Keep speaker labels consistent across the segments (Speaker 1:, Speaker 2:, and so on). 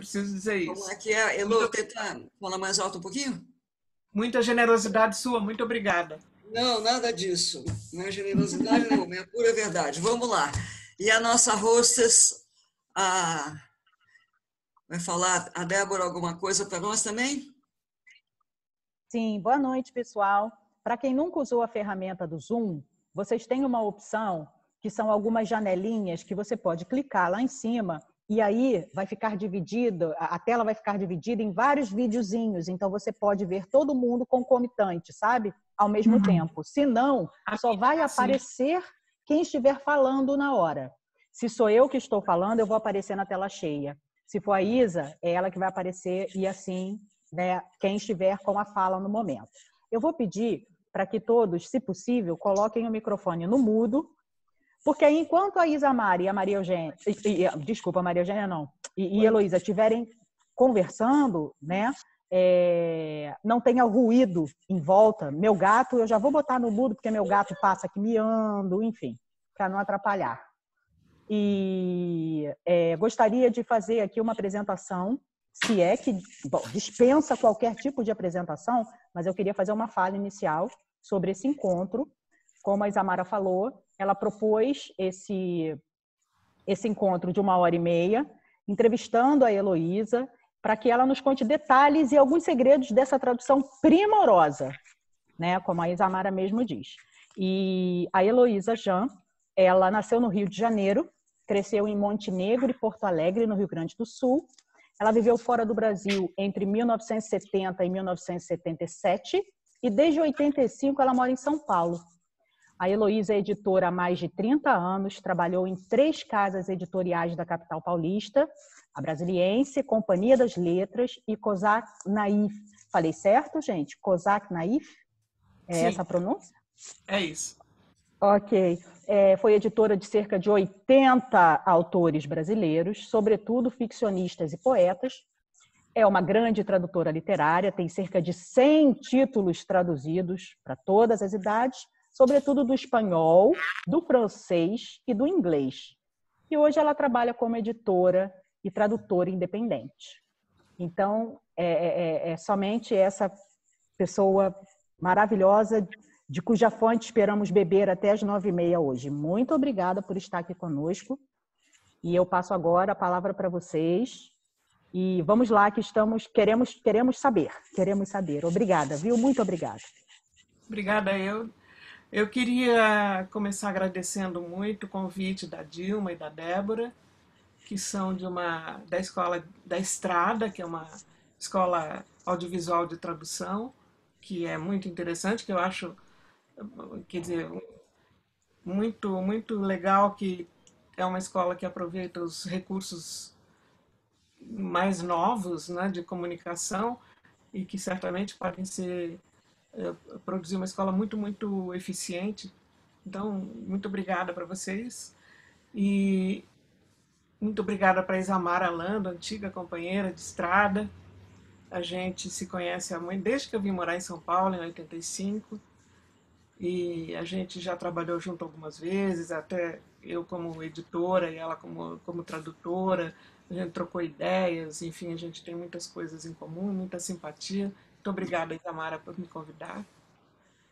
Speaker 1: preciso dizer
Speaker 2: Como é
Speaker 1: isso.
Speaker 2: que é? Elô, tenta falar mais alto um pouquinho?
Speaker 1: Muita generosidade sua, muito obrigada.
Speaker 2: Não, nada disso. Não é generosidade nenhuma, é a pura verdade. Vamos lá. E a nossa hostess, a... vai falar a Débora alguma coisa para nós também?
Speaker 3: Sim, boa noite, pessoal. Para quem nunca usou a ferramenta do Zoom, vocês têm uma opção que são algumas janelinhas que você pode clicar lá em cima e aí vai ficar dividida, a tela vai ficar dividida em vários videozinhos, então você pode ver todo mundo concomitante, sabe? Ao mesmo tempo. Se não, só vai aparecer quem estiver falando na hora. Se sou eu que estou falando, eu vou aparecer na tela cheia. Se for a Isa, é ela que vai aparecer e assim, né, quem estiver com a fala no momento. Eu vou pedir para que todos, se possível, coloquem o microfone no mudo, porque aí, enquanto a Isamara e a Maria Eugênia, desculpa, Maria Eugênia não, e Heloísa estiverem conversando, né, não tenha ruído em volta. Meu gato, eu já vou botar no mudo, porque meu gato passa aqui miando, enfim, para não atrapalhar. E gostaria de fazer aqui uma apresentação, se é que, bom, dispensa qualquer tipo de apresentação, mas eu queria fazer uma fala inicial sobre esse encontro. Como a Isamara falou, ela propôs esse encontro de 1h30, entrevistando a Heloísa, para que ela nos conte detalhes e alguns segredos dessa tradução primorosa, né, como a Isamara mesmo diz. E a Heloísa Jean, ela nasceu no Rio de Janeiro, cresceu em Montenegro e Porto Alegre, no Rio Grande do Sul. Ela viveu fora do Brasil entre 1970 e 1977 e desde 85 ela mora em São Paulo. A Heloísa é editora há mais de 30 anos, trabalhou em 3 casas editoriais da capital paulista, a Brasiliense, Companhia das Letras e Cosac Naif. Falei certo, gente? Cosac Naif?
Speaker 1: Sim,
Speaker 3: essa a pronúncia?
Speaker 1: É isso.
Speaker 3: Ok. Foi editora de cerca de 80 autores brasileiros, sobretudo ficcionistas e poetas. É uma grande tradutora literária, tem cerca de 100 títulos traduzidos para todas as idades, sobretudo do espanhol, do francês e do inglês. E hoje ela trabalha como editora e tradutora independente. Então, é somente essa pessoa maravilhosa, de cuja fonte esperamos beber até as 9h30 hoje. Muito obrigada por estar aqui conosco. E eu passo agora a palavra para vocês. E vamos lá, que queremos saber. Obrigada, viu? Muito obrigada.
Speaker 1: Obrigada, eu queria começar agradecendo muito o convite da Dilma e da Débora, que são da Escola da Estrada, que é uma escola audiovisual de tradução, que é muito interessante, que eu acho, quer dizer, muito legal, que é uma escola que aproveita os recursos mais novos, né, de comunicação e que certamente podem produzir uma escola muito eficiente. Então, muito obrigada para vocês e muito obrigada para a Isamara Lando, antiga companheira de estrada. A gente se conhece há muito, desde que eu vim morar em São Paulo, em 85, e a gente já trabalhou junto algumas vezes, até eu como editora e ela como tradutora. A gente trocou ideias, enfim, a gente tem muitas coisas em comum, muita simpatia. Muito obrigada, Isamara, por me convidar.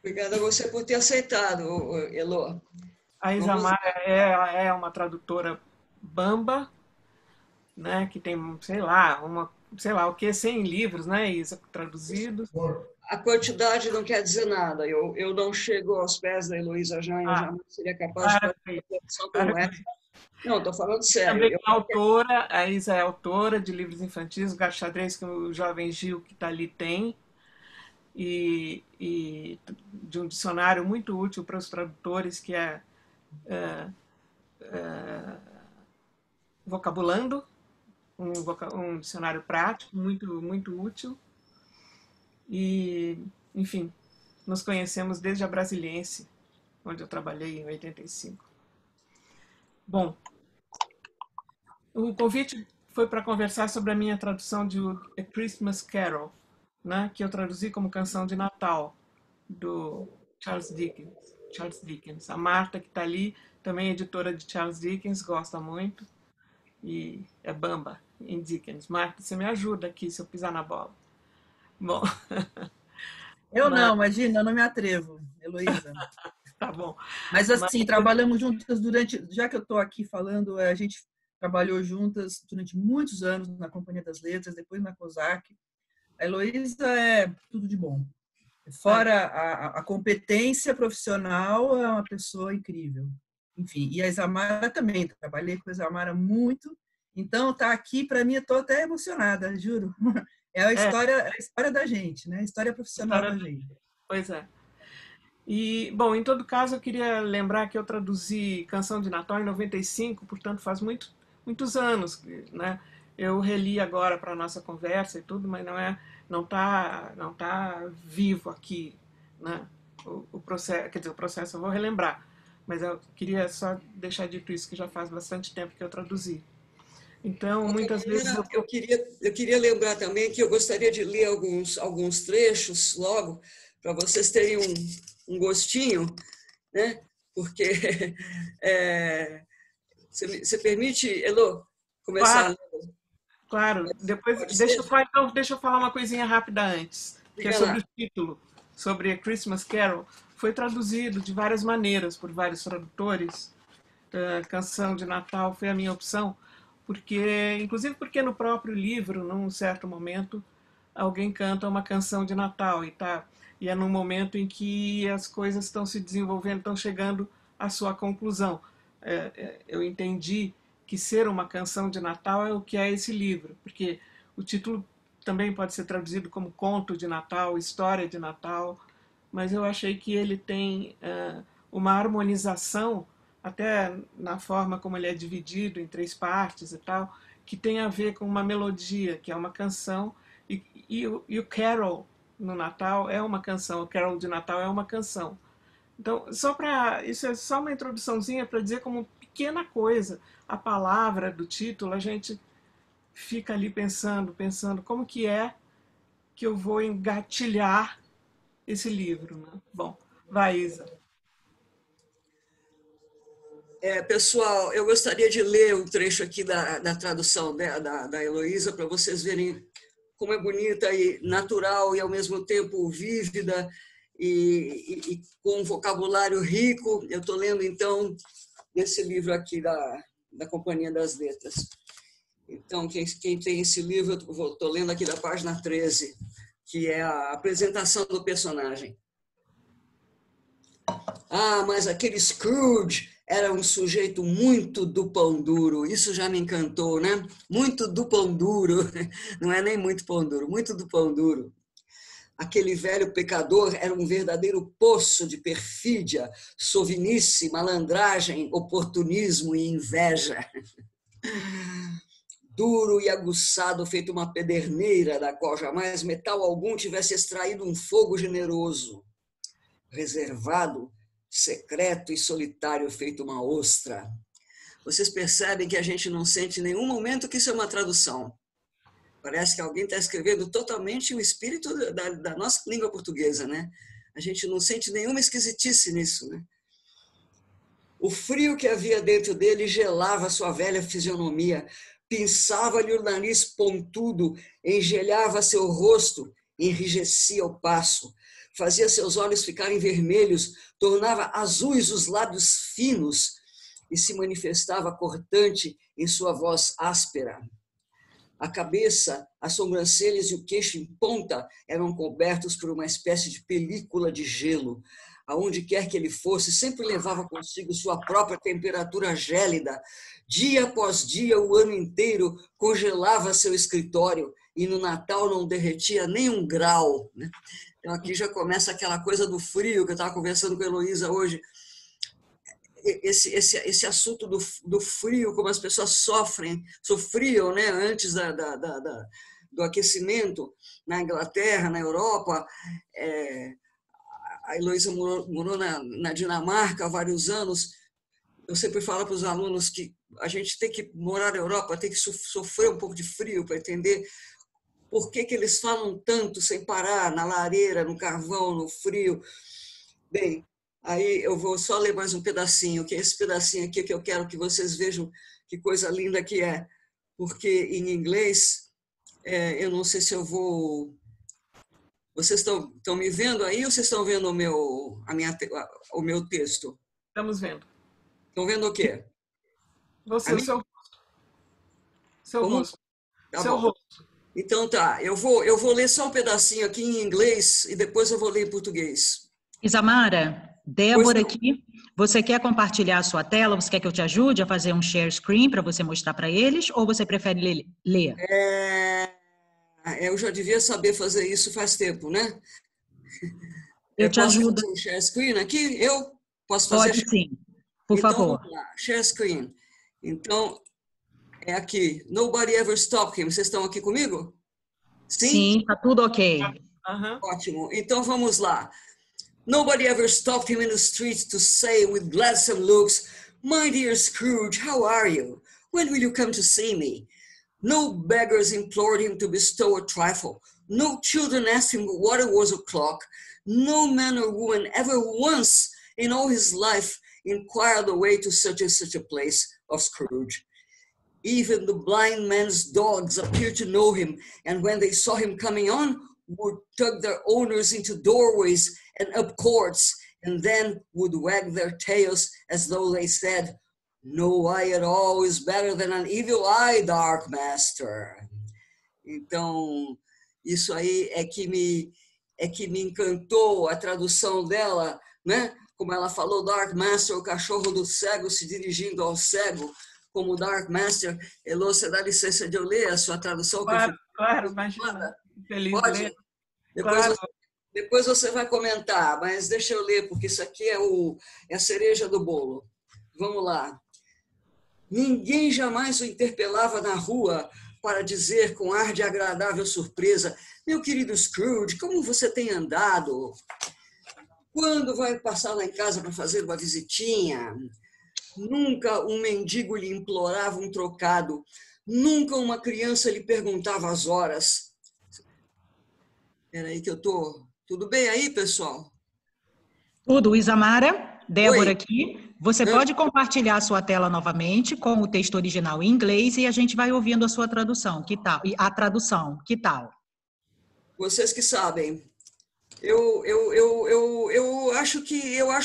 Speaker 2: Obrigada a você por ter aceitado, Elô.
Speaker 1: A Isamara é uma tradutora bamba, né, que tem, sei lá o que, 100 livros, né, Isa, traduzidos.
Speaker 2: A quantidade não quer dizer nada. Eu não chego aos pés da Heloísa Jean, eu jamais seria capaz de fazer uma tradução como essa. Não, estou falando sério.
Speaker 1: Também é autora, a Isa é autora de livros infantis, o Gato Xadrez, que o jovem Gil que está ali tem, e de um dicionário muito útil para os tradutores, que é Vocabulando, um dicionário prático, muito útil. E, enfim, nos conhecemos desde a Brasiliense, onde eu trabalhei em 85. Bom, o convite foi para conversar sobre a minha tradução de A Christmas Carol, né, que eu traduzi como Canção de Natal, do Charles Dickens. A Marta, que está ali, também é editora de Charles Dickens, gosta muito, e é bamba. em Dickens. Marta, você me ajuda aqui se eu pisar na bola. Bom,
Speaker 4: Eu
Speaker 1: mas
Speaker 4: não, imagina, eu não me atrevo, Heloísa.
Speaker 1: tá bom.
Speaker 4: Mas
Speaker 1: Mas,
Speaker 4: assim, trabalhamos juntas durante, já que eu estou aqui falando, a gente trabalhou juntas durante muitos anos na Companhia das Letras, depois na COSAC. A Heloísa é tudo de bom. Fora a competência profissional, é uma pessoa incrível. Enfim, e a Isamara também, trabalhei com a Isamara muito. Então, tá aqui, para mim, eu estou até emocionada, juro.
Speaker 1: é,
Speaker 4: A história da gente, né? A história profissional
Speaker 1: história
Speaker 4: da
Speaker 1: do...
Speaker 4: gente.
Speaker 1: Pois é. E, bom, em todo caso, eu queria lembrar que eu traduzi Canção de Natal em 95, portanto faz muitos anos, né? Eu reli agora para a nossa conversa e tudo, mas não tá vivo aqui, né? O processo, quer dizer, o processo eu vou relembrar, mas eu queria só deixar dito isso, que já faz bastante tempo que eu traduzi. Então,
Speaker 2: De qualquer
Speaker 1: muitas vezes
Speaker 2: maneira, eu queria lembrar também que eu gostaria de ler alguns trechos logo, para vocês terem um gostinho, né? Porque você permite, Elo,
Speaker 1: claro,
Speaker 2: começar?
Speaker 1: claro, depois
Speaker 2: Pode ser?
Speaker 1: então, deixa eu falar uma coisinha rápida antes, que é
Speaker 2: Diga
Speaker 1: sobre
Speaker 2: lá.
Speaker 1: o título, sobre a Christmas Carol. Foi traduzido de várias maneiras por vários tradutores. A Canção de Natal foi a minha opção, inclusive porque no próprio livro, num certo momento, alguém canta uma canção de Natal e é num momento em que as coisas estão se desenvolvendo, estão chegando à sua conclusão. Eu entendi que ser uma canção de Natal é o que é esse livro, porque o título também pode ser traduzido como conto de Natal, história de Natal, mas eu achei que ele tem uma harmonização, até na forma como ele é dividido em três partes e tal, que tem a ver com uma melodia, que é uma canção, e o Carol no Natal é uma canção, o Carol de Natal é uma canção. Então, isso é só uma introduçãozinha para dizer como pequena coisa, a palavra do título, a gente fica ali pensando como que é que eu vou engatilhar esse livro, né? Bom, vai, Isa.
Speaker 2: Pessoal, eu gostaria de ler um trecho aqui da tradução da Heloísa, para vocês verem como é bonita e natural e, ao mesmo tempo, vívida e com um vocabulário rico. Eu estou lendo, então, esse livro aqui da Companhia das Letras. Então, quem tem esse livro, eu estou lendo aqui da página 13, que é a apresentação do personagem. Ah, mas aquele Scrooge era um sujeito muito do pão duro. Isso já me encantou, né? Muito do pão duro. Não é nem muito pão duro, muito do pão duro. Aquele velho pecador era um verdadeiro poço de perfídia, sovinice, malandragem, oportunismo e inveja. Duro e aguçado, feito uma pederneira, da qual jamais metal algum tivesse extraído um fogo generoso. Reservado, secreto e solitário, feito uma ostra. Vocês percebem que a gente não sente em nenhum momento que isso é uma tradução. Parece que alguém está escrevendo totalmente o espírito da nossa língua portuguesa, né? A gente não sente nenhuma esquisitice nisso, né? O frio que havia dentro dele gelava sua velha fisionomia, pinçava-lhe o nariz pontudo, engelhava seu rosto, enrijecia o passo, fazia seus olhos ficarem vermelhos, tornava azuis os lábios finos e se manifestava cortante em sua voz áspera. A cabeça, as sobrancelhas e o queixo em ponta eram cobertos por uma espécie de película de gelo. Aonde quer que ele fosse, sempre levava consigo sua própria temperatura gélida. Dia após dia, o ano inteiro, congelava seu escritório e no Natal não derretia nem um grau, né? Então aqui já começa aquela coisa do frio, que eu estava conversando com a Heloísa hoje. Esse assunto do frio, como as pessoas sofriam, né, antes do aquecimento na Inglaterra, na Europa. A Heloísa morou na Dinamarca há vários anos. Eu sempre falo para os alunos que a gente tem que morar na Europa, tem que sofrer um pouco de frio para entender por que eles falam tanto sem parar, na lareira, no carvão, no frio. Bem, aí eu vou só ler mais um pedacinho, que é esse pedacinho aqui que eu quero que vocês vejam que coisa linda que é. porque em inglês, eu não sei se eu vou... Vocês estão me vendo aí ou vocês estão vendo o meu texto?
Speaker 1: Estamos vendo.
Speaker 2: Estão vendo o quê?
Speaker 1: Você, o seu
Speaker 2: Como?
Speaker 1: rosto.
Speaker 2: Tá
Speaker 1: Seu
Speaker 2: bom.
Speaker 1: rosto.
Speaker 2: Então tá, eu vou ler só um pedacinho aqui em inglês e depois eu vou ler em português.
Speaker 3: Isamara, Débora aqui. Você quer compartilhar a sua tela? Você quer que eu te ajude a fazer um share screen para você mostrar para eles? Ou você prefere ler?
Speaker 2: Eu já devia saber fazer isso faz tempo, né?
Speaker 3: Eu te
Speaker 2: posso
Speaker 3: ajudo.
Speaker 2: fazer um share screen aqui? Eu posso fazer?
Speaker 3: Pode sim, por
Speaker 2: então,
Speaker 3: favor.
Speaker 2: Vamos lá, share screen. Então, é aqui. Nobody ever stopped him. Vocês estão aqui comigo?
Speaker 3: Sim, tá tudo ok.
Speaker 2: Ótimo. Então, vamos lá. Nobody ever stopped him in the streets to say with gladsome looks, "My dear Scrooge, how are you? When will you come to see me?" No beggars implored him to bestow a trifle. No children asked him what it was o'clock. No man or woman ever once in all his life inquired the way to such and such a place of Scrooge. Even the blind man's dogs appeared to know him, and when they saw him coming on, would tug their owners into doorways and up courts, and then would wag their tails as though they said, "No eye at all is better than an evil eye, Dark Master." Então, isso aí é que me encantou, a tradução dela, né? Como ela falou, Dark Master, o cachorro do cego se dirigindo ao cego, como Dark Master. Elô, você dá licença de eu ler a sua tradução?
Speaker 1: Claro, imagina. Feliz
Speaker 2: Pode?
Speaker 1: ler.
Speaker 2: Depois você vai comentar, mas deixa eu ler, porque isso aqui é a cereja do bolo. Vamos lá. Ninguém jamais o interpelava na rua para dizer com ar de agradável surpresa: "Meu querido Scrooge, como você tem andado? Quando vai passar lá em casa para fazer uma visitinha?" Nunca um mendigo lhe implorava um trocado. Nunca uma criança lhe perguntava as horas. Espera aí que eu tô... Tudo bem aí, pessoal?
Speaker 3: Tudo, Isamara, Débora
Speaker 2: Oi.
Speaker 3: aqui. Você pode compartilhar a sua tela novamente com o texto original em inglês e a gente vai ouvindo a sua tradução. Que tal? E a tradução, que tal?
Speaker 2: Vocês que sabem. Eu acho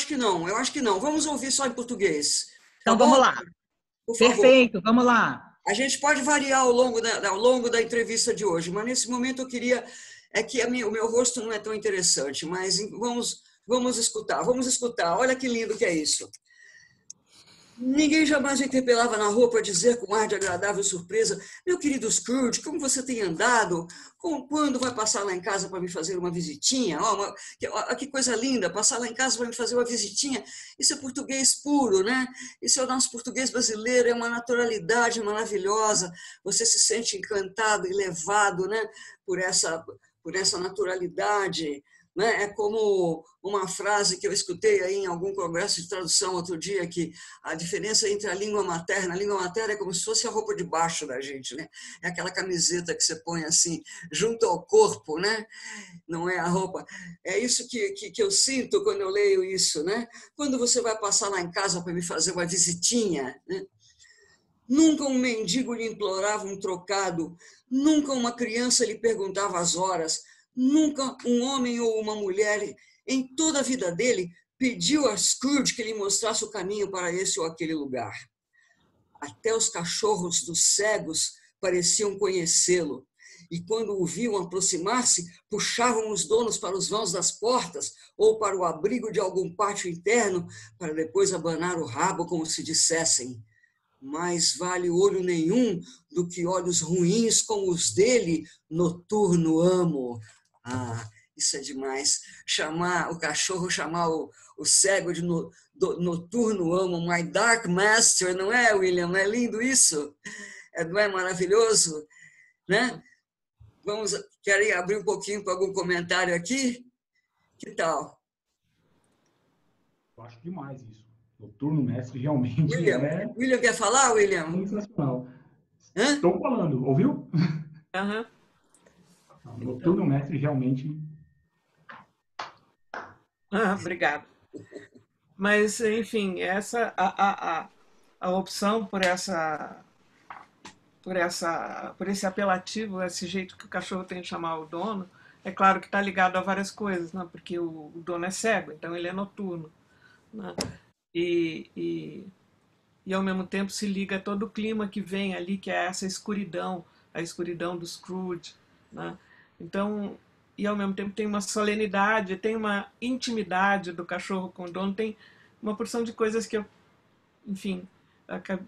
Speaker 2: que não. Eu acho que não. Vamos ouvir só em português.
Speaker 3: Então vamos lá.
Speaker 2: Por favor.
Speaker 3: Perfeito, vamos lá.
Speaker 2: A gente pode variar ao longo da entrevista de hoje, mas nesse momento eu queria... É que o meu rosto não é tão interessante, mas vamos escutar. Olha que lindo que é isso. Ninguém jamais me interpelava na rua para dizer com ar de agradável surpresa: "Meu querido Scrooge, como você tem andado? Quando vai passar lá em casa para me fazer uma visitinha?" Que coisa linda, passar lá em casa para me fazer uma visitinha. Isso é português puro, né? Isso é o nosso português brasileiro, é uma naturalidade maravilhosa. Você se sente encantado e levado, né, por essa naturalidade. Né? É como uma frase que eu escutei aí em algum congresso de tradução outro dia, que a diferença entre a língua materna é como se fosse a roupa de baixo da gente, né? É aquela camiseta que você põe assim, junto ao corpo, né? Não é a roupa. É isso que eu sinto quando eu leio isso, né? Quando você vai passar lá em casa para me fazer uma visitinha, né? Nunca um mendigo lhe implorava um trocado, nunca uma criança lhe perguntava as horas, nunca um homem ou uma mulher, em toda a vida dele, pediu a Scrooge que lhe mostrasse o caminho para esse ou aquele lugar. Até os cachorros dos cegos pareciam conhecê-lo, e quando o viam aproximar-se, puxavam os donos para os vãos das portas ou para o abrigo de algum pátio interno, para depois abanar o rabo como se dissessem: "Mais vale olho nenhum do que olhos ruins como os dele, noturno amo." Ah, isso é demais. O cachorro chamar o cego de noturno amo, "My Dark Master", não é, William? Não é lindo isso? Não é maravilhoso? Né? Querem abrir um pouquinho para algum comentário aqui? Que tal?
Speaker 5: Eu acho demais isso. Noturno Mestre realmente
Speaker 2: William quer falar, William?
Speaker 5: sensacional.
Speaker 2: Hã?
Speaker 5: Estou falando, ouviu?
Speaker 1: Uhum.
Speaker 5: Noturno Mestre realmente...
Speaker 1: Obrigada. Mas, enfim, a opção por por esse apelativo, esse jeito que o cachorro tem de chamar o dono. É claro que está ligado a várias coisas, né? Porque o dono é cego, então ele é noturno, né? E, e, e ao mesmo tempo se liga a todo o clima que vem ali, que é essa escuridão, a escuridão do Scrooge, né? Então, e ao mesmo tempo tem uma solenidade, tem uma intimidade do cachorro com o dono, tem uma porção de coisas que eu, enfim,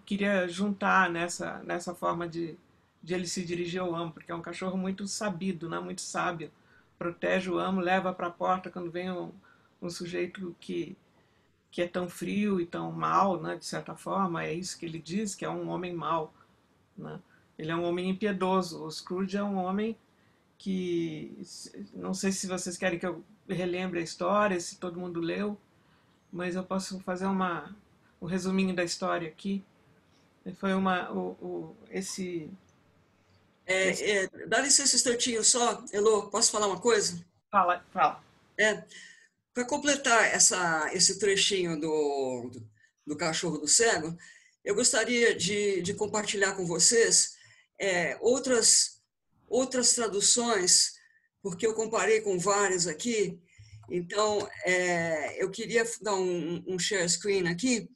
Speaker 1: queria juntar nessa forma de ele se dirigir ao amo, porque é um cachorro muito sabido, né? Muito sábio. Protege o amo, leva para a porta quando vem um sujeito que é tão frio e tão mau, né? De certa forma, é isso que ele diz, que é um homem mau, né? Ele é um homem impiedoso. O Scrooge é um homem que, não sei se vocês querem que eu relembre a história, se todo mundo leu, mas eu posso fazer um resuminho da história aqui. Foi esse
Speaker 2: Dá licença um instantinho só, Elô, posso falar uma coisa?
Speaker 1: fala.
Speaker 2: Para completar esse trechinho do cachorro do cego, eu gostaria de compartilhar com vocês outras traduções, porque eu comparei com várias aqui. Então, eu queria dar um share screen aqui.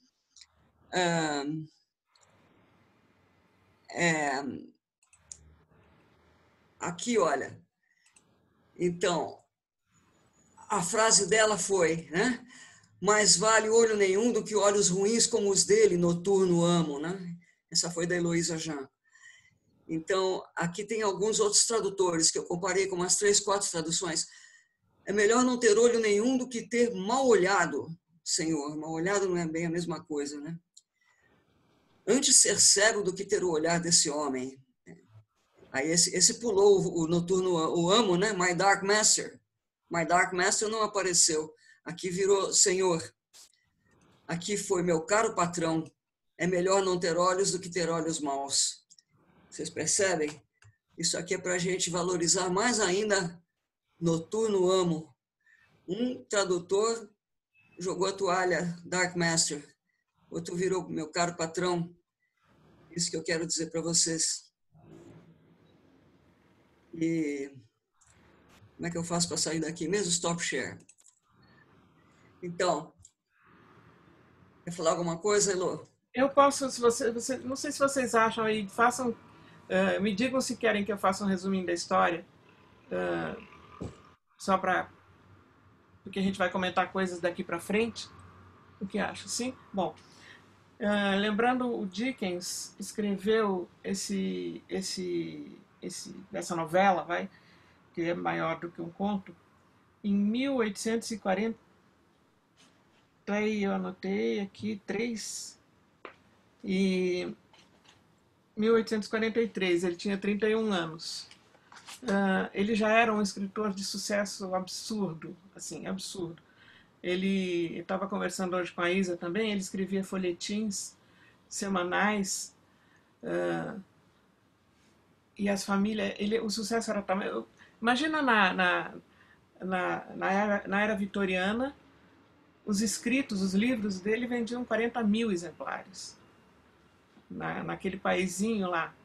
Speaker 2: Aqui, olha. Então, a frase dela foi, né? Mais vale olho nenhum do que olhos ruins como os dele, noturno amo, né? Essa foi da Heloísa Jean. Então, aqui tem alguns outros tradutores, que eu comparei com umas 3, 4 traduções. É melhor não ter olho nenhum do que ter mal olhado, Senhor. Mal olhado não é bem a mesma coisa, né? Antes ser cego do que ter o olhar desse homem. Aí esse pulou o noturno, o amo, né? My Dark Master. My Dark Master não apareceu. Aqui virou Senhor. Aqui foi meu caro patrão. É melhor não ter olhos do que ter olhos maus. Vocês percebem? Isso aqui é para a gente valorizar mais ainda noturno amo. Um tradutor jogou a toalha Dark Master. Outro virou meu caro patrão. Isso que eu quero dizer para vocês. E como é que eu faço para sair daqui mesmo? Stop share. Então, quer falar alguma coisa, Elô?
Speaker 1: Eu posso, se não sei se vocês acham aí, façam, me digam se querem que eu faça um resuminho da história, só para, porque a gente vai comentar coisas daqui para frente. O que acha? Sim? Bom, lembrando, o Dickens escreveu essa novela, que é maior do que um conto, em 1840, eu anotei aqui 3, e 1843, ele tinha 31 anos. Ele já era um escritor de sucesso absurdo, assim, absurdo. Ele estava conversando hoje com a Isa também, ele escrevia folhetins semanais, e as famílias, o sucesso era tamanho. Imagina na era vitoriana, os escritos, os livros dele vendiam 40 mil exemplares. Naquele paísinho lá,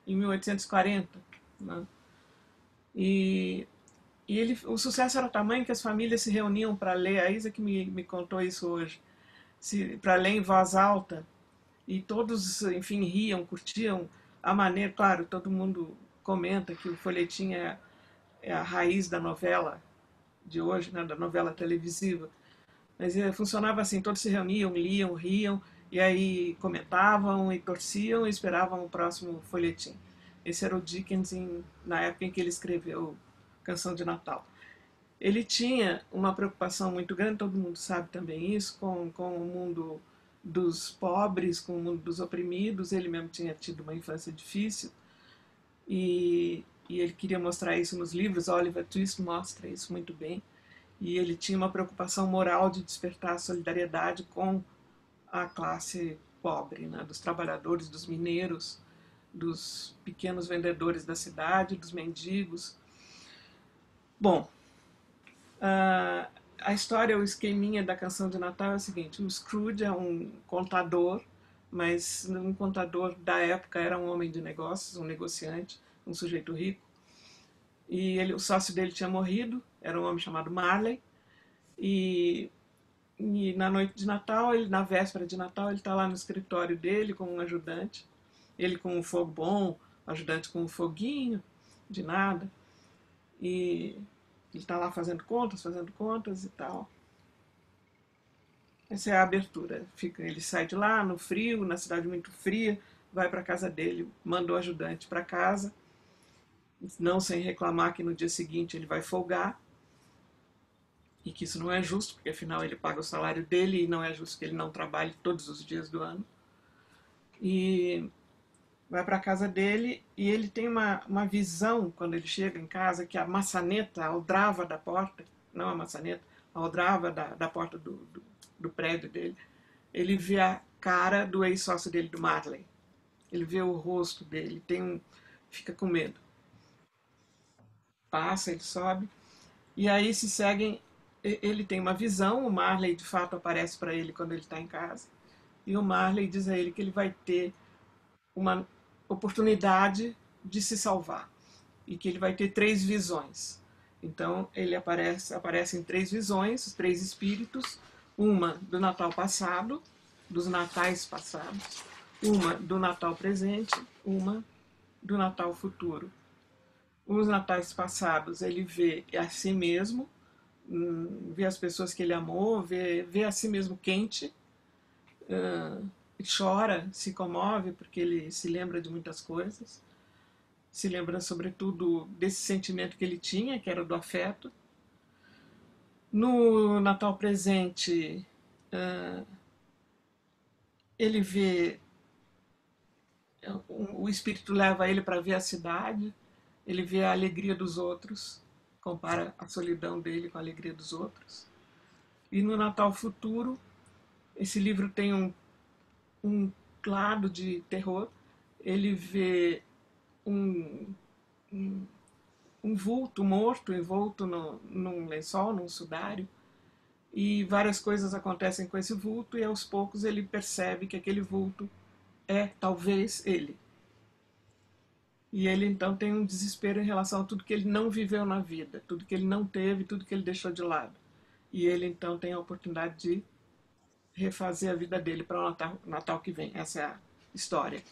Speaker 1: em 1840. Né? E o sucesso era tamanho que as famílias se reuniam para ler. A Isa que me contou isso hoje. Para ler em voz alta. E todos, enfim, riam, curtiam a maneira. Claro, todo mundo comenta que o folhetim é a raiz da novela de hoje, né, da novela televisiva. Mas funcionava assim, todos se reuniam, liam, riam, e aí comentavam e torciam e esperavam o próximo folhetim. Esse era o Dickens na época em que ele escreveu Canção de Natal. Ele tinha uma preocupação muito grande, todo mundo sabe também isso, com o mundo dos pobres, com o mundo dos oprimidos. Ele mesmo tinha tido uma infância difícil e ele queria mostrar isso nos livros. Oliver Twist mostra isso muito bem. E ele tinha uma preocupação moral de despertar solidariedade com a classe pobre, né? Dos trabalhadores, dos mineiros, dos pequenos vendedores da cidade, dos mendigos. Bom, a história, o esqueminha da Canção de Natal é o seguinte: o Scrooge é um contador, mas um contador da época era um homem de negócios, um negociante, um sujeito rico. E o sócio dele tinha morrido, era um homem chamado Marley. E na noite de Natal, na véspera de Natal, ele está lá no escritório dele com um ajudante. Ele com um fogo bom, o ajudante com um foguinho, de nada. E ele está lá fazendo contas e tal. Essa é a abertura. Ele sai de lá no frio, na cidade muito fria, vai para a casa dele, manda o ajudante para casa, não sem reclamar que no dia seguinte ele vai folgar, e que isso não é justo, porque afinal ele paga o salário dele e não é justo que ele não trabalhe todos os dias do ano. E vai para a casa dele e ele tem uma visão, quando ele chega em casa, que a maçaneta, a aldrava da porta, não a maçaneta, a aldrava da porta do prédio dele, ele vê a cara do ex-sócio dele, do Marley. Ele vê o rosto dele, fica com medo. Passa, ele sobe, e aí se seguem. Ele tem uma visão, o Marley de fato aparece para ele quando ele está em casa, e o Marley diz a ele que ele vai ter uma oportunidade de se salvar, e que ele vai ter 3 visões. Então ele aparece em 3 visões, os 3 espíritos, uma do Natal passado, dos natais passados, uma do Natal presente, uma do Natal futuro. Os natais passados ele vê a si mesmo, vê as pessoas que ele amou, vê a si mesmo quente, chora, se comove, porque ele se lembra de muitas coisas, se lembra sobretudo desse sentimento que ele tinha, que era do afeto. No Natal presente, ele vê, o espírito leva ele para ver a cidade, ele vê a alegria dos outros, compara a solidão dele com a alegria dos outros. E no Natal futuro, esse livro tem um lado de terror. Ele vê um vulto morto envolto num lençol, num sudário, e várias coisas acontecem com esse vulto, e aos poucos ele percebe que aquele vulto é talvez ele. E ele então tem um desespero em relação a tudo que ele não viveu na vida, tudo que ele não teve, tudo que ele deixou de lado. E ele então tem a oportunidade de refazer a vida dele para o Natal que vem. Essa é a história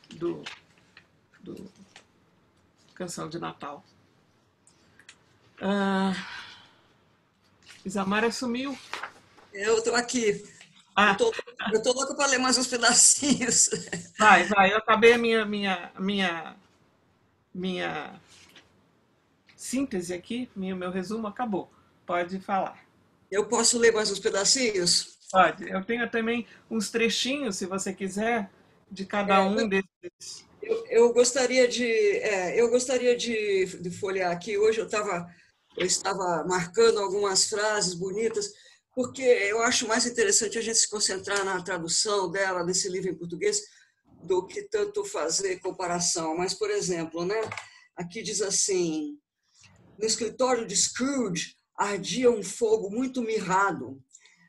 Speaker 1: do Canção de Natal. Isamara sumiu.
Speaker 2: Eu estou aqui. Eu estou louca para ler mais uns pedacinhos.
Speaker 1: Vai. Eu acabei a minha síntese aqui, meu resumo acabou. Pode falar.
Speaker 2: Eu posso ler mais uns pedacinhos?
Speaker 1: Pode. Eu tenho também uns trechinhos, se você quiser, de cada um desses.
Speaker 2: Eu gostaria de folhear aqui. Hoje eu estava marcando algumas frases bonitas, porque eu acho mais interessante a gente se concentrar na tradução dela, desse livro em português, do que tanto fazer comparação. Mas, por exemplo, né, aqui diz assim: no escritório de Scrooge ardia um fogo muito mirrado.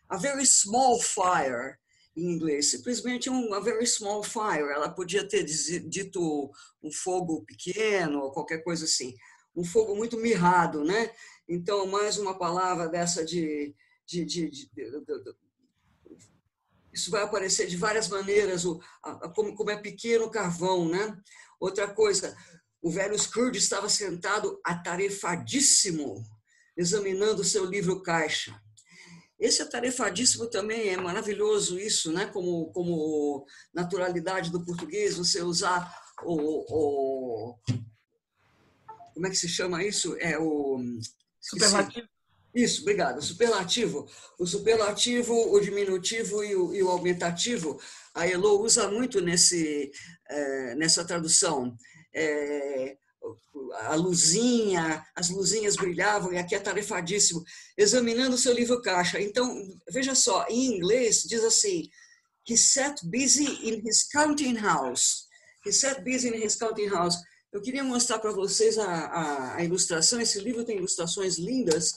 Speaker 2: A very small fire, em inglês, simplesmente a very small fire. Ela podia ter dito um fogo pequeno ou qualquer coisa assim. Um fogo muito mirrado, né? Então, mais uma palavra dessa isso vai aparecer de várias maneiras, como é pequeno o carvão, né? Outra coisa, o velho Scrooge estava sentado atarefadíssimo, examinando seu livro-caixa. Esse atarefadíssimo também é maravilhoso, isso, né? Como naturalidade do português, você usar como é que se chama isso?
Speaker 1: Superlativo.
Speaker 2: Isso, obrigada. Superlativo. O superlativo, o diminutivo e o aumentativo, a Elo usa muito nessa tradução. A luzinha, as luzinhas brilhavam, e aqui é tarefadíssimo, examinando o seu livro-caixa. Então, veja só, em inglês diz assim: he sat busy in his counting house. He sat busy in his counting house. Eu queria mostrar para vocês a ilustração. Esse livro tem ilustrações lindas.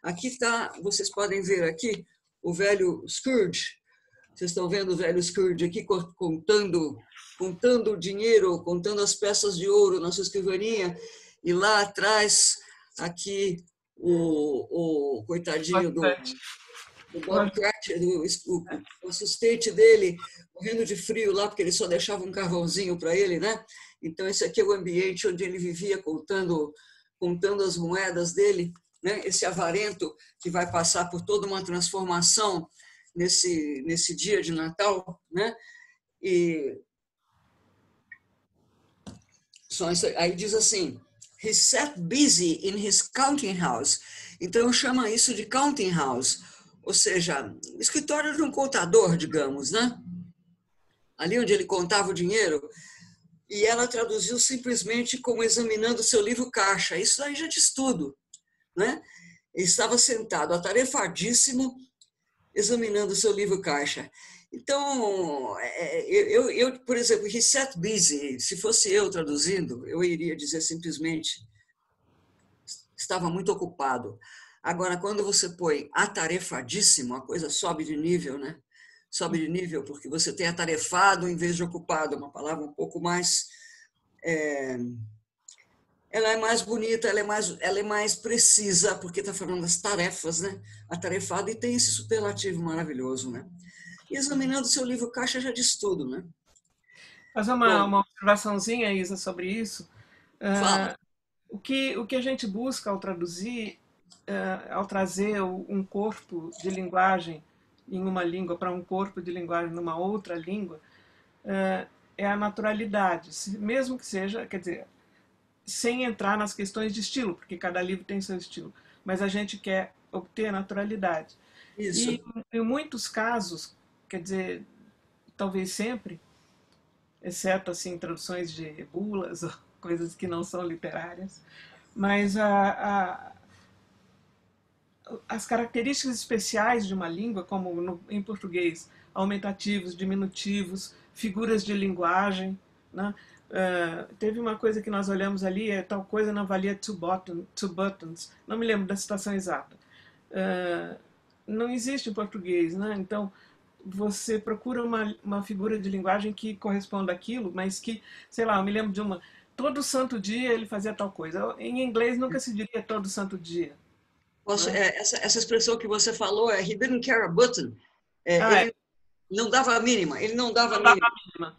Speaker 2: Aqui está, vocês podem ver aqui, o velho Scrooge Vocês estão vendo o velho Scrooge aqui contando o dinheiro, contando as peças de ouro na sua escrivaninha, e lá atrás, aqui, o coitadinho do Bob Cratchit, o assistente dele, morrendo de frio lá, porque ele só deixava um carvãozinho para ele, né? Então, esse aqui é o ambiente onde ele vivia contando as moedas dele, né? Esse avarento que vai passar por toda uma transformação nesse dia de Natal, né? E aí diz assim, he sat busy in his counting house. Então chama isso de counting house, ou seja, escritório de um contador, digamos, né? Ali onde ele contava o dinheiro. E ela traduziu simplesmente como examinando seu livro caixa. Isso aí já diz tudo, né? Ele estava sentado, atarefadíssimo, examinando o seu livro caixa. Então, eu, por exemplo, he sat busy, se fosse eu traduzindo, eu iria dizer simplesmente, estava muito ocupado. Agora, quando você põe atarefadíssimo, a coisa sobe de nível, né? Sobe de nível, porque você tem atarefado em vez de ocupado, uma palavra um pouco mais... ela é mais bonita, ela é mais precisa, porque está falando das tarefas, né? Atarefado, e tem esse superlativo maravilhoso, né? E examinando seu livro caixa já diz tudo, né?
Speaker 1: Fazer uma observaçãozinha, Isa, sobre isso.
Speaker 2: Fala.
Speaker 1: O que a gente busca ao traduzir, ao trazer um corpo de linguagem em uma língua para um corpo de linguagem numa outra língua, é a naturalidade, mesmo que seja, quer dizer, sem entrar nas questões de estilo, porque cada livro tem seu estilo, mas a gente quer obter a naturalidade.
Speaker 2: Isso.
Speaker 1: E em muitos casos, quer dizer, talvez sempre, exceto assim traduções de bulas ou coisas que não são literárias, mas as características especiais de uma língua, como em português, aumentativos, diminutivos, figuras de linguagem, né? Teve uma coisa que nós olhamos ali, tal coisa não valia two buttons, não me lembro da citação exata. Não existe em português, né? Então, você procura uma figura de linguagem que corresponda àquilo, mas que, sei lá, eu me lembro de uma... Todo santo dia ele fazia tal coisa. Em inglês nunca se diria todo santo dia.
Speaker 2: Essa expressão que você falou é he didn't care a button. Ele não dava a mínima. Ele não dava a mínima.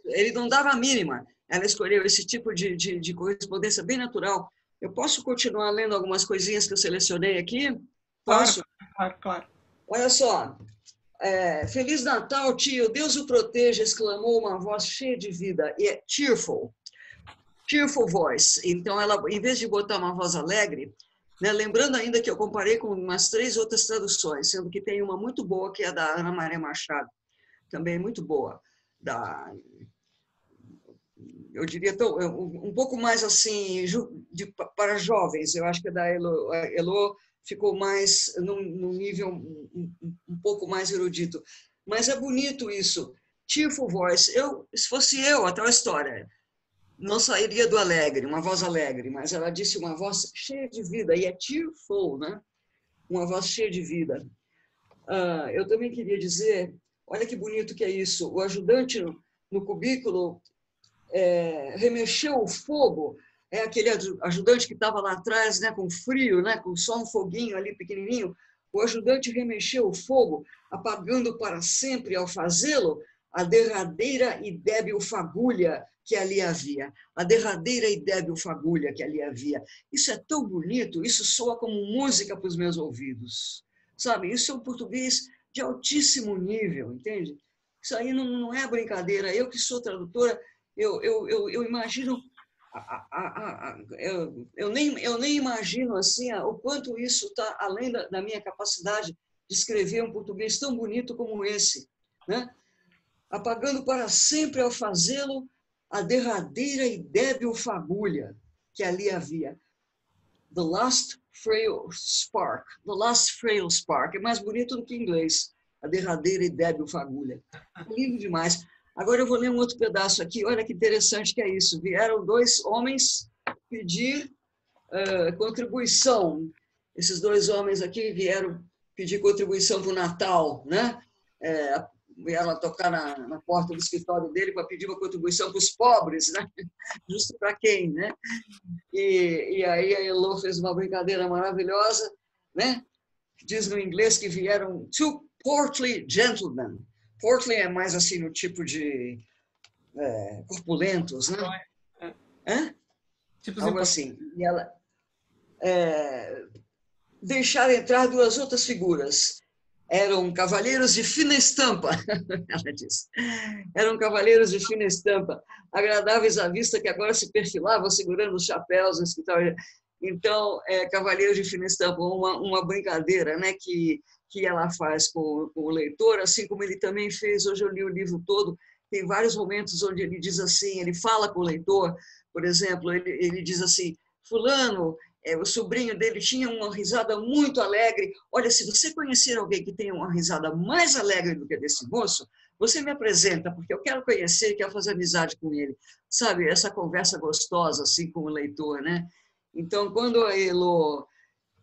Speaker 2: Ele não dava a mínima. Ela escolheu esse tipo de correspondência bem natural. Eu posso continuar lendo algumas coisinhas que eu selecionei aqui? Posso?
Speaker 1: Claro.
Speaker 2: Olha só. Feliz Natal, tio. Deus o proteja, exclamou uma voz cheia de vida. E é cheerful voice. Então, ela, em vez de botar uma voz alegre, né, lembrando ainda que eu comparei com umas 3 outras traduções, sendo que tem uma muito boa, que é a da Ana Maria Machado, também muito boa, eu diria um pouco mais assim, para jovens. Eu acho que a da Elo ficou mais num nível um pouco mais erudito. Mas é bonito isso. Cheerful voice. Se fosse eu, a tal história, não sairia do alegre, uma voz alegre, mas ela disse uma voz cheia de vida, e é cheerful, né? Uma voz cheia de vida. Eu também queria dizer, olha que bonito que é isso, o ajudante no cubículo remexeu o fogo, aquele ajudante que estava lá atrás, né, com frio, né, com só um foguinho ali pequenininho, o ajudante remexeu o fogo, apagando para sempre ao fazê-lo a derradeira e débil fagulha que ali havia. A derradeira e débil fagulha que ali havia. Isso é tão bonito, isso soa como música para os meus ouvidos. Sabe, isso é um português de altíssimo nível, entende? Isso aí não é brincadeira. Eu que sou tradutora, eu imagino... Eu nem imagino assim o quanto isso está além da minha capacidade de escrever um português tão bonito como esse, né? Apagando para sempre ao fazê-lo a derradeira e débil fagulha que ali havia. The last frail spark. The last frail spark. É mais bonito do que em inglês. A derradeira e débil fagulha. É lindo demais. Agora eu vou ler um outro pedaço aqui. Olha que interessante que é isso. Vieram 2 homens pedir contribuição. Esses 2 homens aqui vieram pedir contribuição para o Natal, né? ela tocar na porta do escritório dele para pedir uma contribuição para os pobres, né? Justo para quem, né? E aí a Elo fez uma brincadeira maravilhosa, né? Diz no inglês que vieram two portly gentlemen. Portly é mais assim no tipo de corpulentos, né? Hã? Algo assim. E ela deixaram entrar duas outras figuras. Eram cavalheiros de fina estampa, ela disse. Eram cavalheiros de fina estampa, agradáveis à vista, que agora se perfilavam segurando os chapéus no escritório. Então, cavalheiros de fina estampa, uma brincadeira, né, que ela faz com o leitor, assim como ele também fez. Hoje eu li o livro todo, tem vários momentos onde ele diz assim, ele fala com o leitor, por exemplo, ele diz assim, fulano, o sobrinho dele tinha uma risada muito alegre. Olha, se você conhecer alguém que tenha uma risada mais alegre do que a desse moço, você me apresenta, porque eu quero conhecer e quero fazer amizade com ele. Sabe, essa conversa gostosa assim com o leitor, né? Então, quando a Elo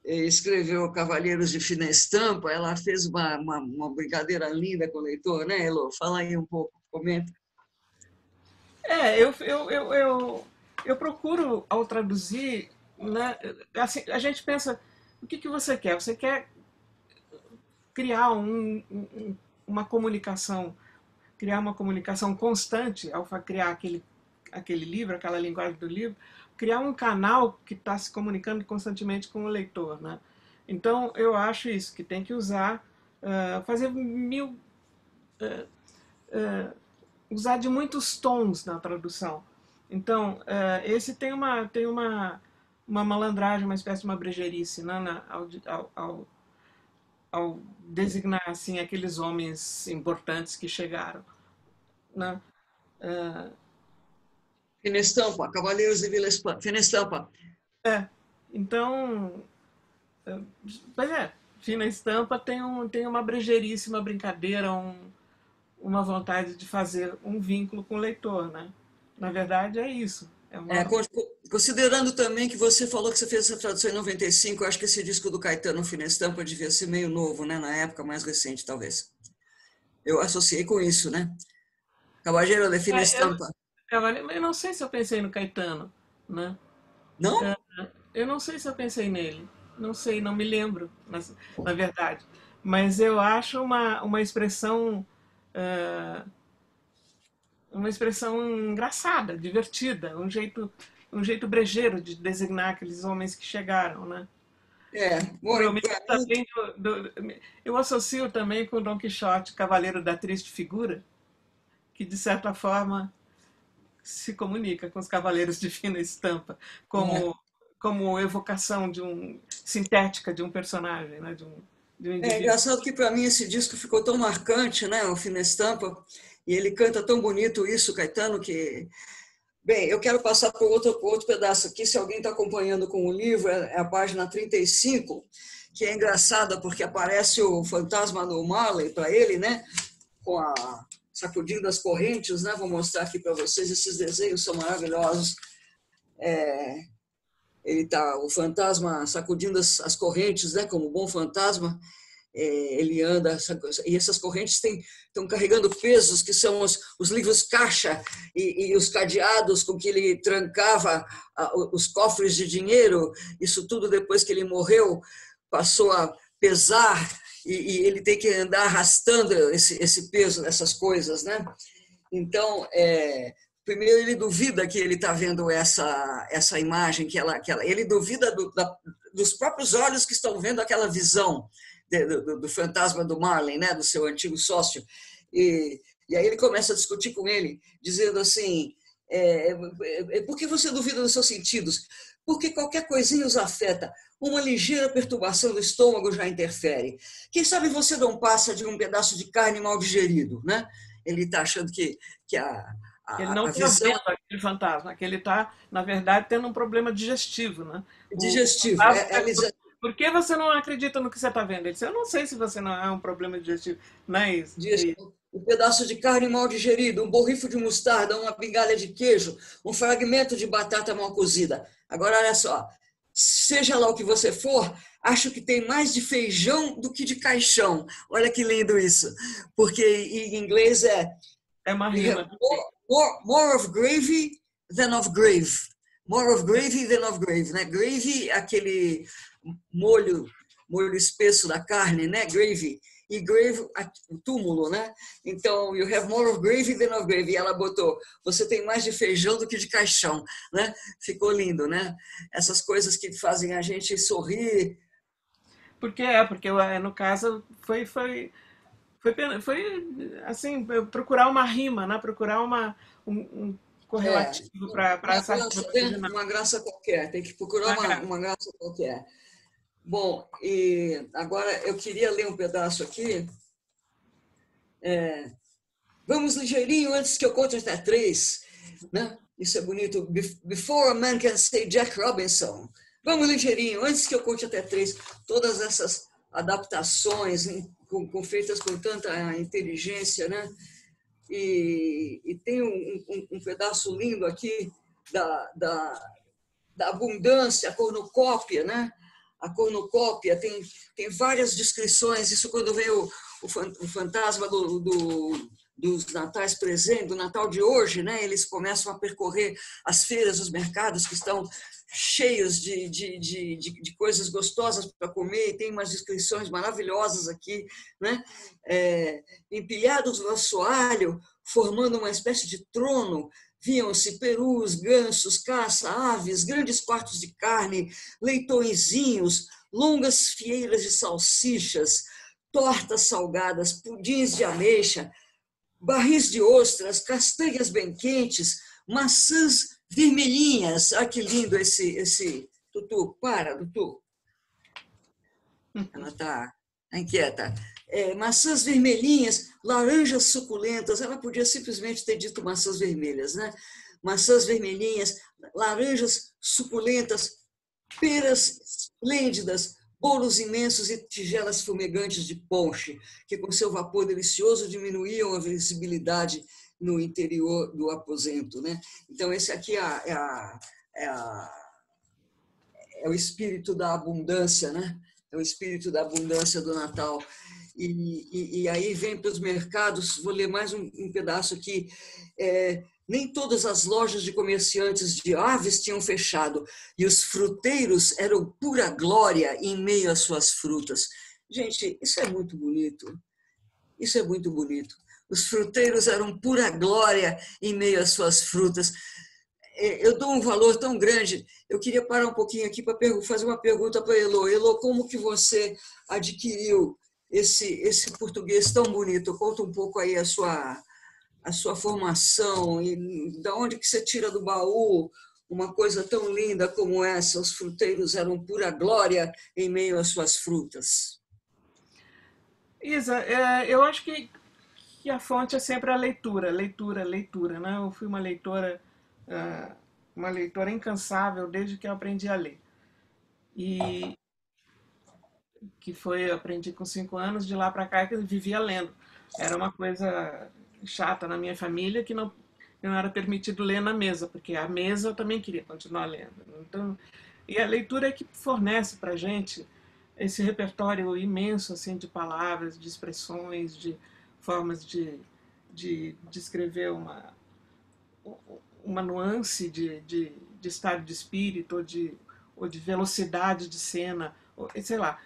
Speaker 2: escreveu Cavalheiros de Fina Estampa, ela fez uma brincadeira linda com o leitor, né, Elo? Fala aí um pouco, comenta.
Speaker 1: Eu procuro, ao traduzir, né, assim, a gente pensa, o que você quer? Você quer criar uma comunicação constante ao criar aquele livro, aquela linguagem do livro, criar um canal que está se comunicando constantemente com o leitor, né? Então, eu acho isso, que tem que usar, usar de muitos tons na tradução. Então, esse tem uma malandragem, uma espécie de uma brejeirice, né, ao designar assim aqueles homens importantes que chegaram, né?
Speaker 2: Fina Estampa, Cavaleiros de Fina Estampa.
Speaker 1: Então, pois Fina Estampa tem uma brejeirice, uma brincadeira, uma vontade de fazer um vínculo com o leitor, né? Na verdade, é isso.
Speaker 2: Considerando também que você falou que você fez essa tradução em 95, eu acho que esse disco do Caetano, Fina Estampa, devia ser meio novo, né? Na época mais recente, talvez. Eu associei com isso, né? Cavaleiro de Fina Estampa.
Speaker 1: Eu não sei se eu pensei no Caetano, né?
Speaker 2: Não?
Speaker 1: Eu não sei se eu pensei nele. Não sei, não me lembro, na verdade. Mas eu acho uma expressão engraçada, divertida, um jeito brejeiro de designar aqueles homens que chegaram, né? Eu associo também com Dom Quixote, Cavaleiro da Triste Figura, que de certa forma se comunica com os Cavaleiros de Fina Estampa, como evocação sintética de um personagem, né? de um indivíduo.
Speaker 2: É engraçado que para mim esse disco ficou tão marcante, né? O Fina Estampa, e ele canta tão bonito isso, Caetano, que... Bem, eu quero passar por outro pedaço aqui, se alguém está acompanhando com o livro, é a página 35, que é engraçada porque aparece o fantasma do Marley para ele, né? Sacudindo as correntes, né? Vou mostrar aqui para vocês, esses desenhos são maravilhosos. O fantasma sacudindo as correntes, né? Como bom fantasma, ele anda, e essas correntes estão carregando pesos, que são os livros caixa e os cadeados com que ele trancava os cofres de dinheiro. Isso tudo, depois que ele morreu, passou a pesar, e ele tem que andar arrastando esse peso dessas coisas, né? Então, primeiro ele duvida que ele está vendo essa imagem, ele duvida dos próprios olhos que estão vendo aquela visão do fantasma do Marley, né? Do seu antigo sócio. E aí ele começa a discutir com ele, dizendo assim, por que você duvida dos seus sentidos? Porque qualquer coisinha os afeta. Uma ligeira perturbação do estômago já interfere. Quem sabe você não passa de um pedaço de carne mal digerido, né? Ele está achando que
Speaker 1: ele não está vendo aquele fantasma, que ele está, na verdade, tendo um problema digestivo, né?
Speaker 2: Digestivo.
Speaker 1: Por que você não acredita no que você está vendo? Ele disse, eu não sei se você não é um problema digestivo. Não é isso.
Speaker 2: Um pedaço de carne mal digerido, um borrifo de mostarda, uma migalha de queijo, um fragmento de batata mal cozida. Agora, olha só. seja lá o que você for, acho que tem mais de feijão do que de caixão. Olha que lindo isso. Porque em inglês
Speaker 1: É uma
Speaker 2: we have
Speaker 1: rima.
Speaker 2: more of gravy than of grave. More of gravy than of grave, né? Gravy, aquele molho espesso da carne, né? Gravy. E grave, o túmulo, né? Então, you have more of gravy than of grave. E ela botou, você tem mais de feijão do que de caixão, né? Ficou lindo, né? Essas coisas que fazem a gente sorrir.
Speaker 1: Porque no caso foi assim, procurar uma rima, né? Procurar um correlativo para essa rima original.
Speaker 2: Uma graça qualquer, tem que procurar uma graça qualquer. Bom, e agora eu queria ler um pedaço aqui. Vamos ligeirinho antes que eu conte até 3, né? Isso é bonito. Before a man can say Jack Robinson. Vamos ligeirinho antes que eu conte até 3. Todas essas adaptações feitas com tanta inteligência, né? E tem um pedaço lindo aqui da abundância, a cornucópia, né? A cornucópia tem várias descrições. Isso quando vem o fantasma dos natais presentes, do Natal de hoje, né? Eles começam a percorrer as feiras, os mercados que estão cheios de coisas gostosas para comer, e tem umas descrições maravilhosas aqui, né? Empilhados no assoalho, formando uma espécie de trono, viam-se perus, gansos, caça, aves, grandes quartos de carne, leitõezinhos, longas fieiras de salsichas, tortas salgadas, pudins de ameixa, barris de ostras, castanhas bem quentes, maçãs vermelhinhas. Ah, que lindo esse Tutu. Para, Tutu. Ela está inquieta. Maçãs vermelhinhas, laranjas suculentas. Ela podia simplesmente ter dito maçãs vermelhas, né? Maçãs vermelhinhas, laranjas suculentas, peras esplêndidas, bolos imensos e tigelas fumegantes de ponche, que com seu vapor delicioso diminuíam a visibilidade no interior do aposento, né? Então, esse aqui é o espírito da abundância, né? É o espírito da abundância do Natal. E aí vem para os mercados, vou ler mais um pedaço aqui. Nem todas as lojas de comerciantes de aves tinham fechado, e os fruteiros eram pura glória em meio às suas frutas. Gente, isso é muito bonito. Isso é muito bonito. Os fruteiros eram pura glória em meio às suas frutas. Eu dou um valor tão grande. Eu queria parar um pouquinho aqui para fazer uma pergunta para a Elo. Elo, como que você adquiriu esse português tão bonito? Conta um pouco aí a sua formação e da onde que você tira do baú uma coisa tão linda como essa. Os fruteiros eram pura glória em meio às suas frutas.
Speaker 1: Isa, eu acho que a fonte é sempre a leitura, né? Eu fui uma leitora incansável desde que eu aprendi a ler. E aprendi com 5 anos, de lá para cá que eu vivia lendo. Era uma coisa chata na minha família que não era permitido ler na mesa, porque a mesa eu também queria continuar lendo. Então, e a leitura é que fornece para a gente esse repertório imenso assim de palavras, de expressões, de formas de descrever uma nuance de estado de espírito ou de velocidade de cena, sei lá.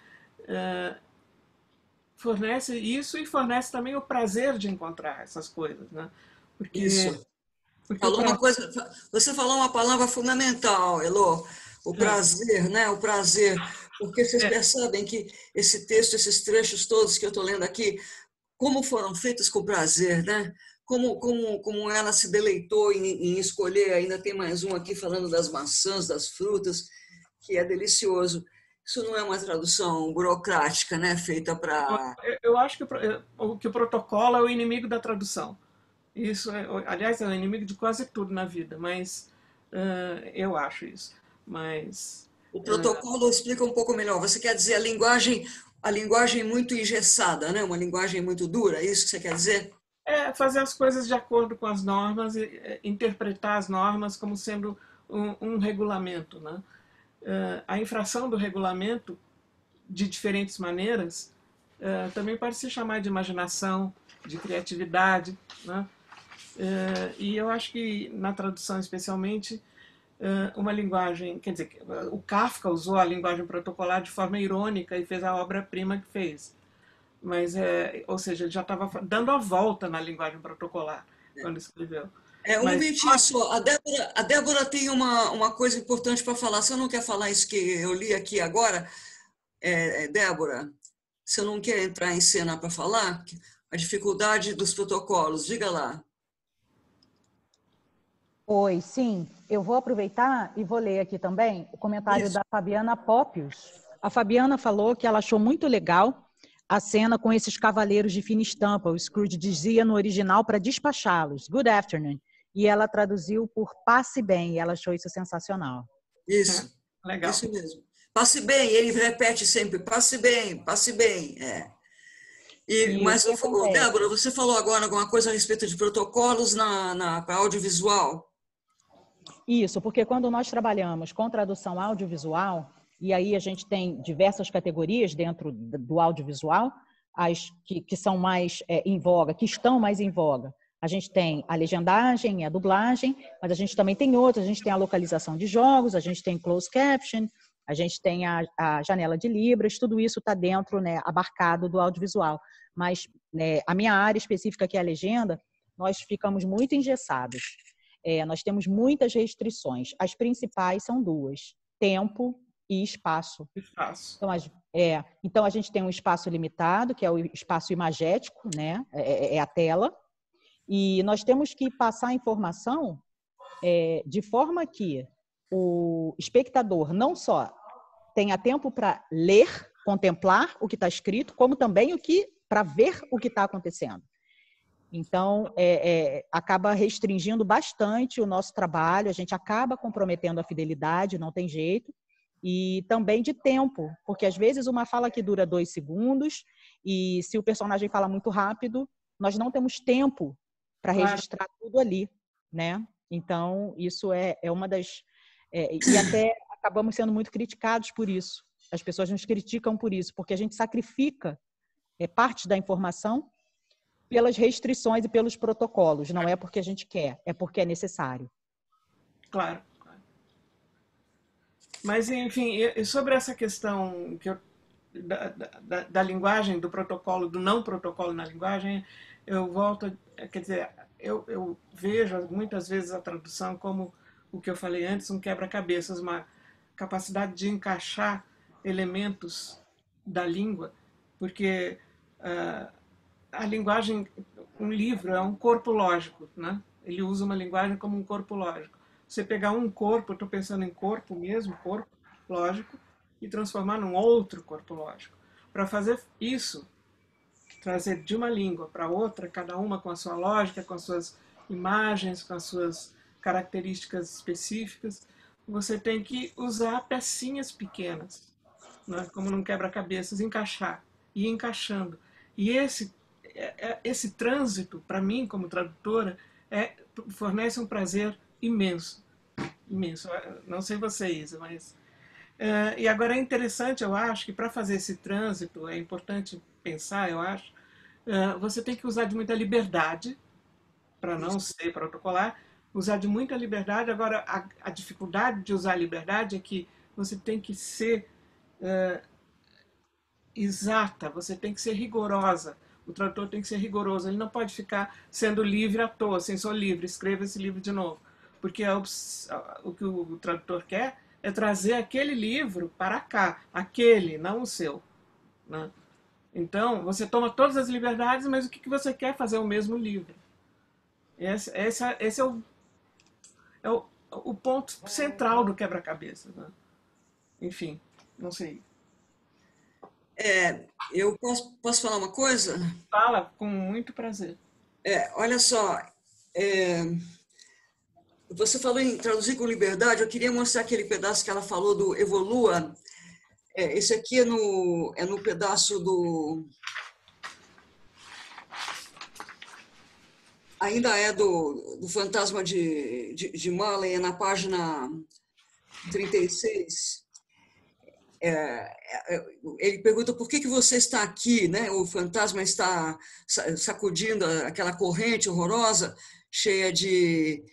Speaker 1: Fornece isso e fornece também o prazer de encontrar essas coisas, né?
Speaker 2: Isso. Você falou uma palavra fundamental, Elo, o prazer, né? O prazer, porque vocês percebem que esse texto, esses trechos todos que eu estou lendo aqui, como foram feitos com prazer, né? Como ela se deleitou em escolher. Ainda tem mais um aqui falando das maçãs, das frutas, que é delicioso. Isso não é uma tradução burocrática, né? Feita para...
Speaker 1: Eu acho que o protocolo é o inimigo da tradução. Isso, aliás, é o inimigo de quase tudo na vida, mas eu acho isso. Mas
Speaker 2: o protocolo explica um pouco melhor. Você quer dizer a linguagem muito engessada, né? Uma linguagem muito dura, é isso que você quer dizer?
Speaker 1: Fazer as coisas de acordo com as normas e interpretar as normas como sendo um regulamento, né? a infração do regulamento de diferentes maneiras também pode se chamar de imaginação, de criatividade, né? E eu acho que na tradução especialmente uma linguagem, quer dizer, o Kafka usou a linguagem protocolar de forma irônica e fez a obra-prima que fez. Mas, ou seja, ele já estava dando a volta na linguagem protocolar quando escreveu.
Speaker 2: Um minutinho só. A Débora tem uma coisa importante para falar. Você não quer falar isso que eu li aqui agora? Débora, você não quer entrar em cena para falar? A dificuldade dos protocolos, diga lá.
Speaker 3: Oi, sim. Eu vou aproveitar e vou ler aqui também o comentário da Fabiana Poppius. A Fabiana falou que ela achou muito legal a cena com esses cavaleiros de fina estampa. O Scrooge dizia no original para despachá-los, good afternoon, e ela traduziu por passe bem, e ela achou isso sensacional.
Speaker 2: Isso,
Speaker 1: legal.
Speaker 2: Isso mesmo. Passe bem, ele repete sempre, passe bem, passe bem. Mas, Débora, você falou agora alguma coisa a respeito de protocolos para audiovisual?
Speaker 3: Isso, porque quando nós trabalhamos com tradução audiovisual, e aí a gente tem diversas categorias dentro do audiovisual, as que são mais em voga, que estão mais em voga. A gente tem a legendagem, a dublagem, mas a gente também tem outras, a gente tem a localização de jogos, a gente tem closed caption, a gente tem a janela de libras, tudo isso está dentro, né, abarcado do audiovisual. Mas a minha área específica, que é a legenda, nós ficamos muito engessados. Nós temos muitas restrições. As principais são duas: tempo e espaço. Então, a gente tem um espaço limitado, que é o espaço imagético, né? É a tela. E nós temos que passar a informação de forma que o espectador não só tenha tempo para ler, contemplar o que está escrito, como também para ver o que está acontecendo. Então, acaba restringindo bastante o nosso trabalho, a gente acaba comprometendo a fidelidade, não tem jeito, e também de tempo, porque às vezes uma fala que dura 2 segundos, e se o personagem fala muito rápido, nós não temos tempo para registrar tudo ali, né? Então, isso é uma das... e até acabamos sendo muito criticados por isso. As pessoas nos criticam por isso, porque a gente sacrifica parte da informação pelas restrições e pelos protocolos. Não é porque a gente quer, é porque é necessário.
Speaker 1: Claro. Mas, enfim, sobre essa questão da linguagem, do protocolo, do não protocolo na linguagem, eu volto, quer dizer, eu vejo muitas vezes a tradução como o que eu falei antes, um quebra-cabeças, uma capacidade de encaixar elementos da língua, porque a linguagem, um livro é um corpo lógico, né? Ele usa uma linguagem como um corpo lógico. Você pegar um corpo, eu estou pensando em corpo mesmo, corpo lógico, e transformar num outro corpo lógico. Para fazer isso, trazer de uma língua para outra, cada uma com a sua lógica, com as suas imagens, com as suas características específicas, você tem que usar pecinhas pequenas, né? Como num quebra-cabeças, encaixar, e ir encaixando. E esse trânsito, para mim, como tradutora, fornece um prazer imenso. Imenso. Não sei você, Isa, mas... e agora é interessante, eu acho, que para fazer esse trânsito, é importante pensar, eu acho, você tem que usar de muita liberdade, para não ser protocolar, usar de muita liberdade. Agora, a dificuldade de usar a liberdade é que você tem que ser exata, você tem que ser rigorosa. O tradutor tem que ser rigoroso, ele não pode ficar sendo livre à toa, assim, sou livre, escreva esse livro de novo. Porque o que o tradutor quer é trazer aquele livro para cá, aquele, não o seu, né? Então, você toma todas as liberdades, mas o que você quer fazer o mesmo livro? Esse é o ponto central do quebra-cabeça, né? Enfim, não sei.
Speaker 2: Eu posso falar uma coisa?
Speaker 1: Fala, com muito prazer.
Speaker 2: Olha só, você falou em traduzir com liberdade, eu queria mostrar aquele pedaço que ela falou do evolua. Esse aqui é no pedaço do... Ainda é do Fantasma de Marley, é na página 36. ele pergunta por que você está aqui, né? O fantasma está sacudindo aquela corrente horrorosa, cheia de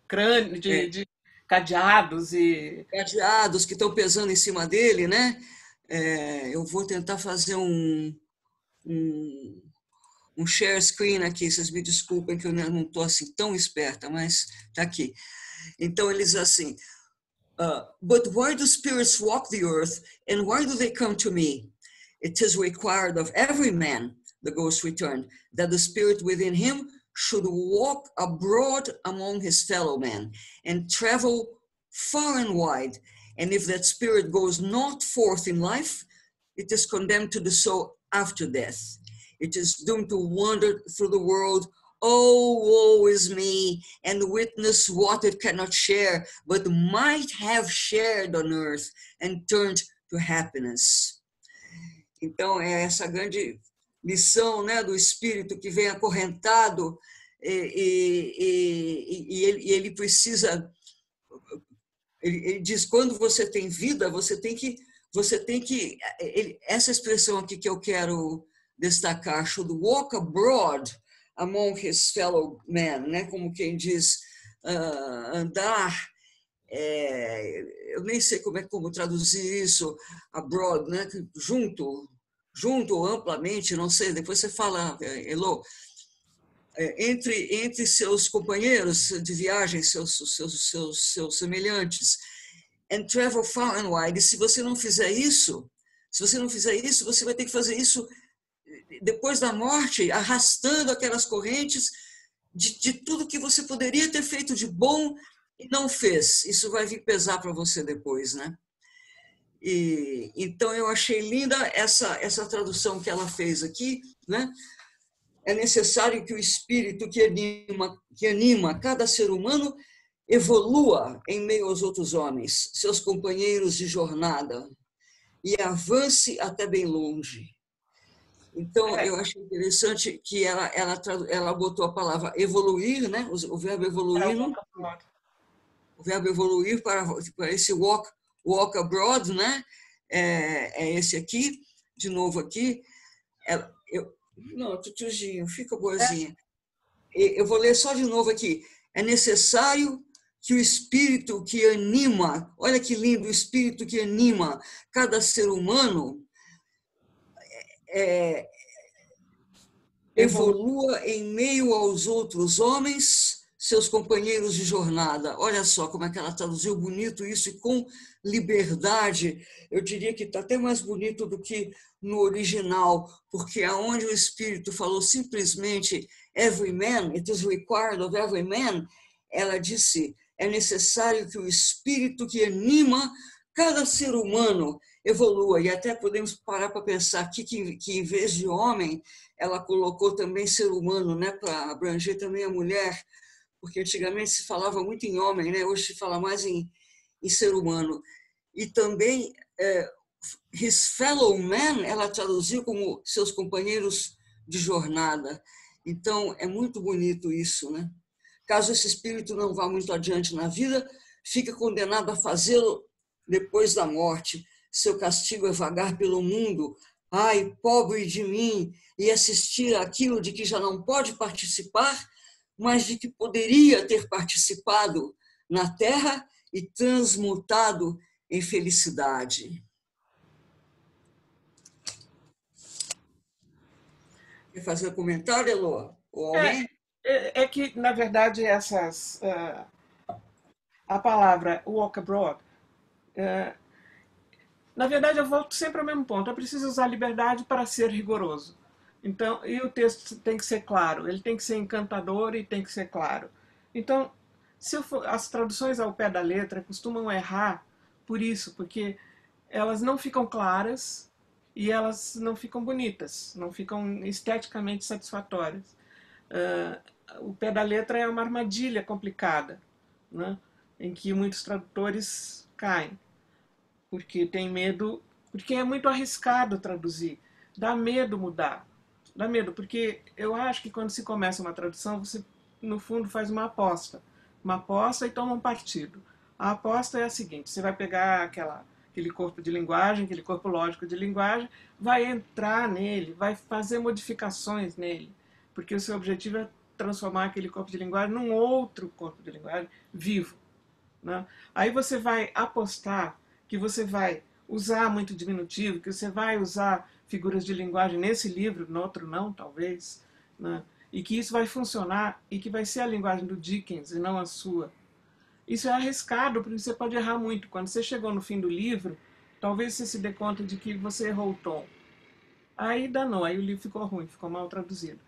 Speaker 1: Crânio, de cadeados e...
Speaker 2: cadeados que estão pesando em cima dele, né? Eu vou tentar fazer um share screen aqui, vocês me desculpem que eu não estou assim tão esperta, mas está aqui. Então, eles assim, but why do spirits walk the earth and why do they come to me? It is required of every man, the ghost returned, that the spirit within him should walk abroad among his fellow men and travel far and wide. And if that spirit goes not forth in life, it is condemned to do so after death. It is doomed to wander through the world. Oh, woe is me, and witness what it cannot share, but might have shared on earth and turned to happiness. Então, é essa grande lição, né, do espírito que vem acorrentado e ele precisa... Ele diz, quando você tem vida, você tem que essa expressão aqui que eu quero destacar, should walk abroad among his fellow men, né? Como quem diz, andar, eu nem sei como traduzir isso, abroad, né? Junto ou amplamente, não sei, depois você fala, Elo, entre seus companheiros de viagem, seus semelhantes, and travel far and wide. E se você não fizer isso, você vai ter que fazer isso depois da morte, arrastando aquelas correntes de tudo que você poderia ter feito de bom e não fez. Isso vai vir pesar para você depois, né? Então, eu achei linda essa tradução que ela fez aqui, né? É necessário que o espírito que anima cada ser humano evolua em meio aos outros homens, seus companheiros de jornada, e avance até bem longe. Então, eu achei interessante que ela botou a palavra evoluir, né? O verbo evoluir, o verbo evoluir para esse walk abroad, né? É esse aqui, de novo aqui. Não, Tutuzinho, fica boazinha. Eu vou ler só de novo aqui. É necessário que o espírito que anima, olha que lindo, o espírito que anima cada ser humano evolua em meio aos outros homens, seus companheiros de jornada. Olha só como é que ela traduziu bonito isso, e com liberdade. Eu diria que está até mais bonito do que no original, porque aonde o Espírito falou simplesmente every man, it is required of every man, ela disse, é necessário que o Espírito que anima cada ser humano evolua. E até podemos parar para pensar aqui que em vez de homem, ela colocou também ser humano, né, para abranger também a mulher, porque antigamente se falava muito em homem, né? Hoje se fala mais em ser humano. E também his fellow men, ela traduziu como seus companheiros de jornada. Então, é muito bonito isso, né? Caso esse espírito não vá muito adiante na vida, fica condenado a fazê-lo depois da morte. Seu castigo é vagar pelo mundo, ai, pobre de mim, e assistir àquilo de que já não pode participar, mas de que poderia ter participado na terra e transmutado em felicidade. Quer fazer um comentário, Elô? Ou alguém?
Speaker 1: É que, na verdade, a palavra walk abroad, na verdade, eu volto sempre ao mesmo ponto. É preciso usar a liberdade para ser rigoroso. Então, e o texto tem que ser claro, ele tem que ser encantador e tem que ser claro. Então, as traduções ao pé da letra costumam errar por isso, porque elas não ficam claras e elas não ficam bonitas, não ficam esteticamente satisfatórias. O pé da letra é uma armadilha complicada, né, em que muitos tradutores caem, porque tem medo, porque é muito arriscado traduzir, dá medo mudar. Dá medo, porque eu acho que quando se começa uma tradução, você, no fundo, faz uma aposta e toma um partido. A aposta é a seguinte: você vai pegar aquele corpo de linguagem, aquele corpo lógico de linguagem, vai entrar nele, vai fazer modificações nele, porque o seu objetivo é transformar aquele corpo de linguagem num outro corpo de linguagem vivo, né? Aí você vai apostar que você vai usar muito diminutivo, que você vai usar figuras de linguagem nesse livro, no outro não, talvez, né? E que isso vai funcionar e que vai ser a linguagem do Dickens e não a sua. Isso é arriscado, porque você pode errar muito. Quando você chegou no fim do livro, talvez você se dê conta de que você errou o tom. Aí danou, aí o livro ficou ruim, ficou mal traduzido.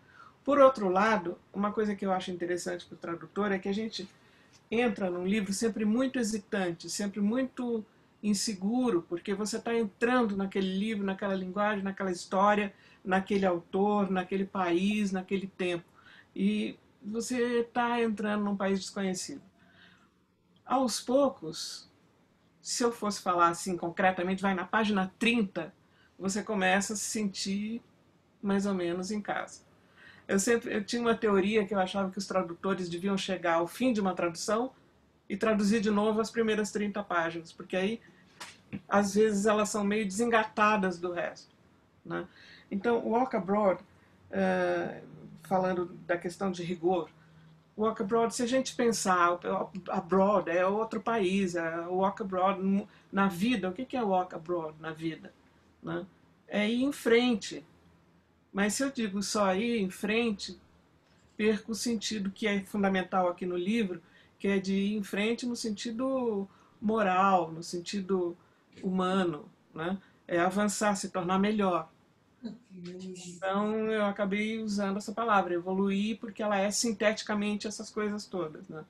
Speaker 1: Por outro lado, uma coisa que eu acho interessante para o tradutor é que a gente entra num livro sempre muito hesitante, sempre muito inseguro, porque você está entrando naquele livro, naquela linguagem, naquela história, naquele autor, naquele país, naquele tempo. E você está entrando num país desconhecido. Aos poucos, se eu fosse falar assim concretamente, vai na página 30, você começa a se sentir mais ou menos em casa. Eu tinha uma teoria que eu achava que os tradutores deviam chegar ao fim de uma tradução e traduzir de novo as primeiras 30 páginas, porque aí, às vezes, elas são meio desengatadas do resto, né? Então, Walk Abroad, falando da questão de rigor, Walk Abroad, se a gente pensar, abroad é outro país, Walk Abroad na vida, o que é Walk Abroad na vida, né? É ir em frente. Mas se eu digo só ir em frente, perco o sentido que é fundamental aqui no livro, que é de ir em frente no sentido moral, no sentido humano, né? É avançar, se tornar melhor. Então eu acabei usando essa palavra, evoluir, porque ela é sinteticamente essas coisas todas, né?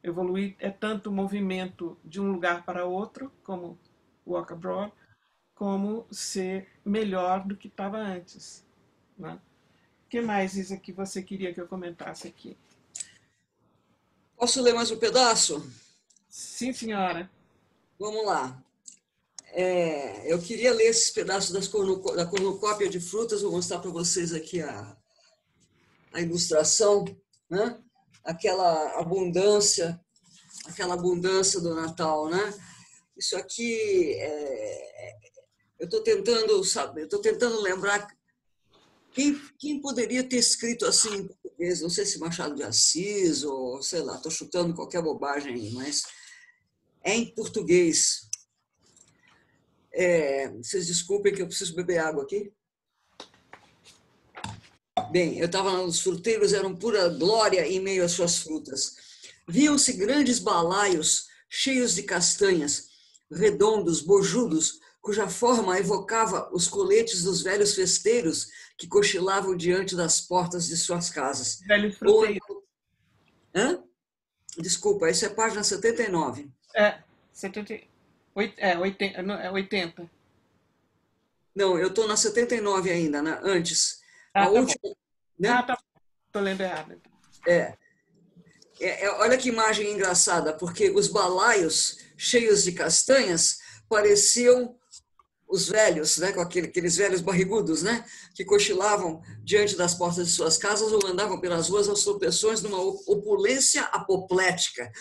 Speaker 1: Evoluir é tanto o movimento de um lugar para outro, como Walk Abroad, como ser melhor do que estava antes, né? O que mais, Isa, que você queria que eu comentasse aqui?
Speaker 2: Posso ler mais um pedaço?
Speaker 1: Sim, senhora.
Speaker 2: Vamos lá. Eu queria ler esses pedaços da cornucópia de frutas, vou mostrar para vocês aqui a ilustração, né? Aquela abundância do Natal, né? Isso aqui, eu estou tentando, sabe, eu estou tentando lembrar quem poderia ter escrito assim em português, não sei se Machado de Assis ou, sei lá, estou chutando qualquer bobagem aí, mas é em português. Vocês desculpem que eu preciso beber água aqui. Bem, eu estava lá, os fruteiros eram pura glória em meio às suas frutas. Viam-se grandes balaios cheios de castanhas, redondos, bojudos, cuja forma evocava os coletes dos velhos festeiros que cochilavam diante das portas de suas casas.
Speaker 1: Velhos fruteiros.
Speaker 2: Hã? Desculpa, isso é página 79.
Speaker 1: 80.
Speaker 2: Não, eu estou na 79 ainda, né? Antes.
Speaker 1: Ah,
Speaker 2: A
Speaker 1: tá
Speaker 2: última,
Speaker 1: bom.
Speaker 2: né?
Speaker 1: Ah, tá bom. Estou lendo errado.
Speaker 2: Olha que imagem engraçada, porque os balaios cheios de castanhas pareciam os velhos, né, com aqueles velhos barrigudos, né, que cochilavam diante das portas de suas casas ou andavam pelas ruas aos tropeções numa opulência apoplética,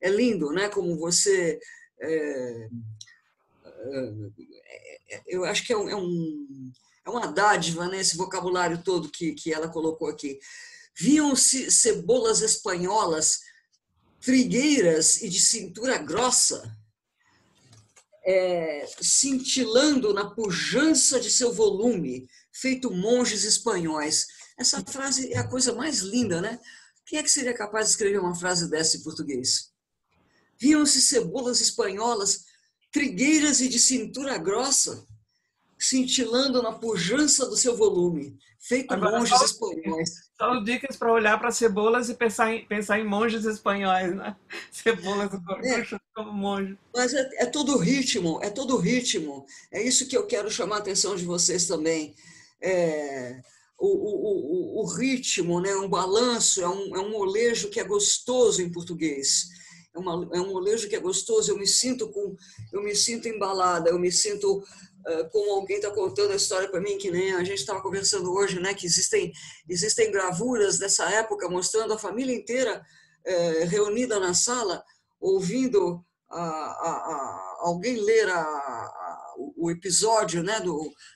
Speaker 2: É lindo, né, como você... eu acho que é uma dádiva, né, esse vocabulário todo que ela colocou aqui. Viam-se cebolas espanholas, trigueiras e de cintura grossa, cintilando na pujança de seu volume, feito monges espanhóis. Essa frase é a coisa mais linda, né? Quem é que seria capaz de escrever uma frase dessa em português? Viam-se cebolas espanholas, trigueiras e de cintura grossa, cintilando na pujança do seu volume, feito
Speaker 1: Agora,
Speaker 2: monges espanhóis.
Speaker 1: só dicas para olhar para cebolas e pensar em monges espanhóis, né? Cebolas como monge.
Speaker 2: Mas é todo ritmo, é todo ritmo. É isso que eu quero chamar a atenção de vocês também. O ritmo, né? Um balanço, é um molejo que é gostoso em português. É um molejo que é gostoso. Eu me sinto embalada, eu me sinto como alguém está contando a história para mim, que nem a gente estava conversando hoje, né? Que existem gravuras dessa época mostrando a família inteira reunida na sala, ouvindo alguém ler o episódio, né,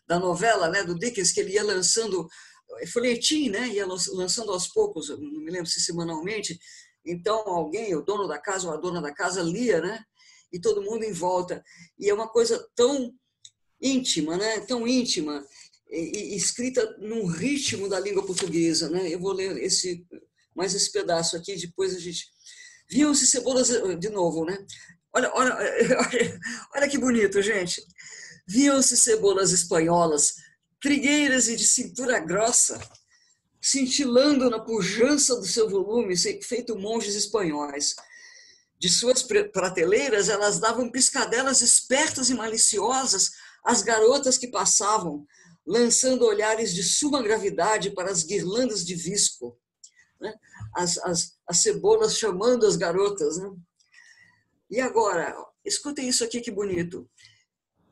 Speaker 2: da novela, né, do Dickens, que ele ia lançando folhetim, né, ia lançando aos poucos, não me lembro se semanalmente. Então alguém, o dono da casa ou a dona da casa, lia, né, e todo mundo em volta. E é uma coisa tão íntima, né, tão íntima, e escrita num ritmo da língua portuguesa, né. Eu vou ler mais esse pedaço aqui, depois a gente... Viam-se cebolas, de novo, né? Olha que bonito, gente. Viam-se cebolas espanholas, trigueiras e de cintura grossa, cintilando na pujança do seu volume, feito monges espanhóis. De suas prateleiras, elas davam piscadelas espertas e maliciosas às garotas que passavam, lançando olhares de suma gravidade para as guirlandas de visco, né? As cebolas chamando as garotas, né? E agora, escutem isso aqui que bonito.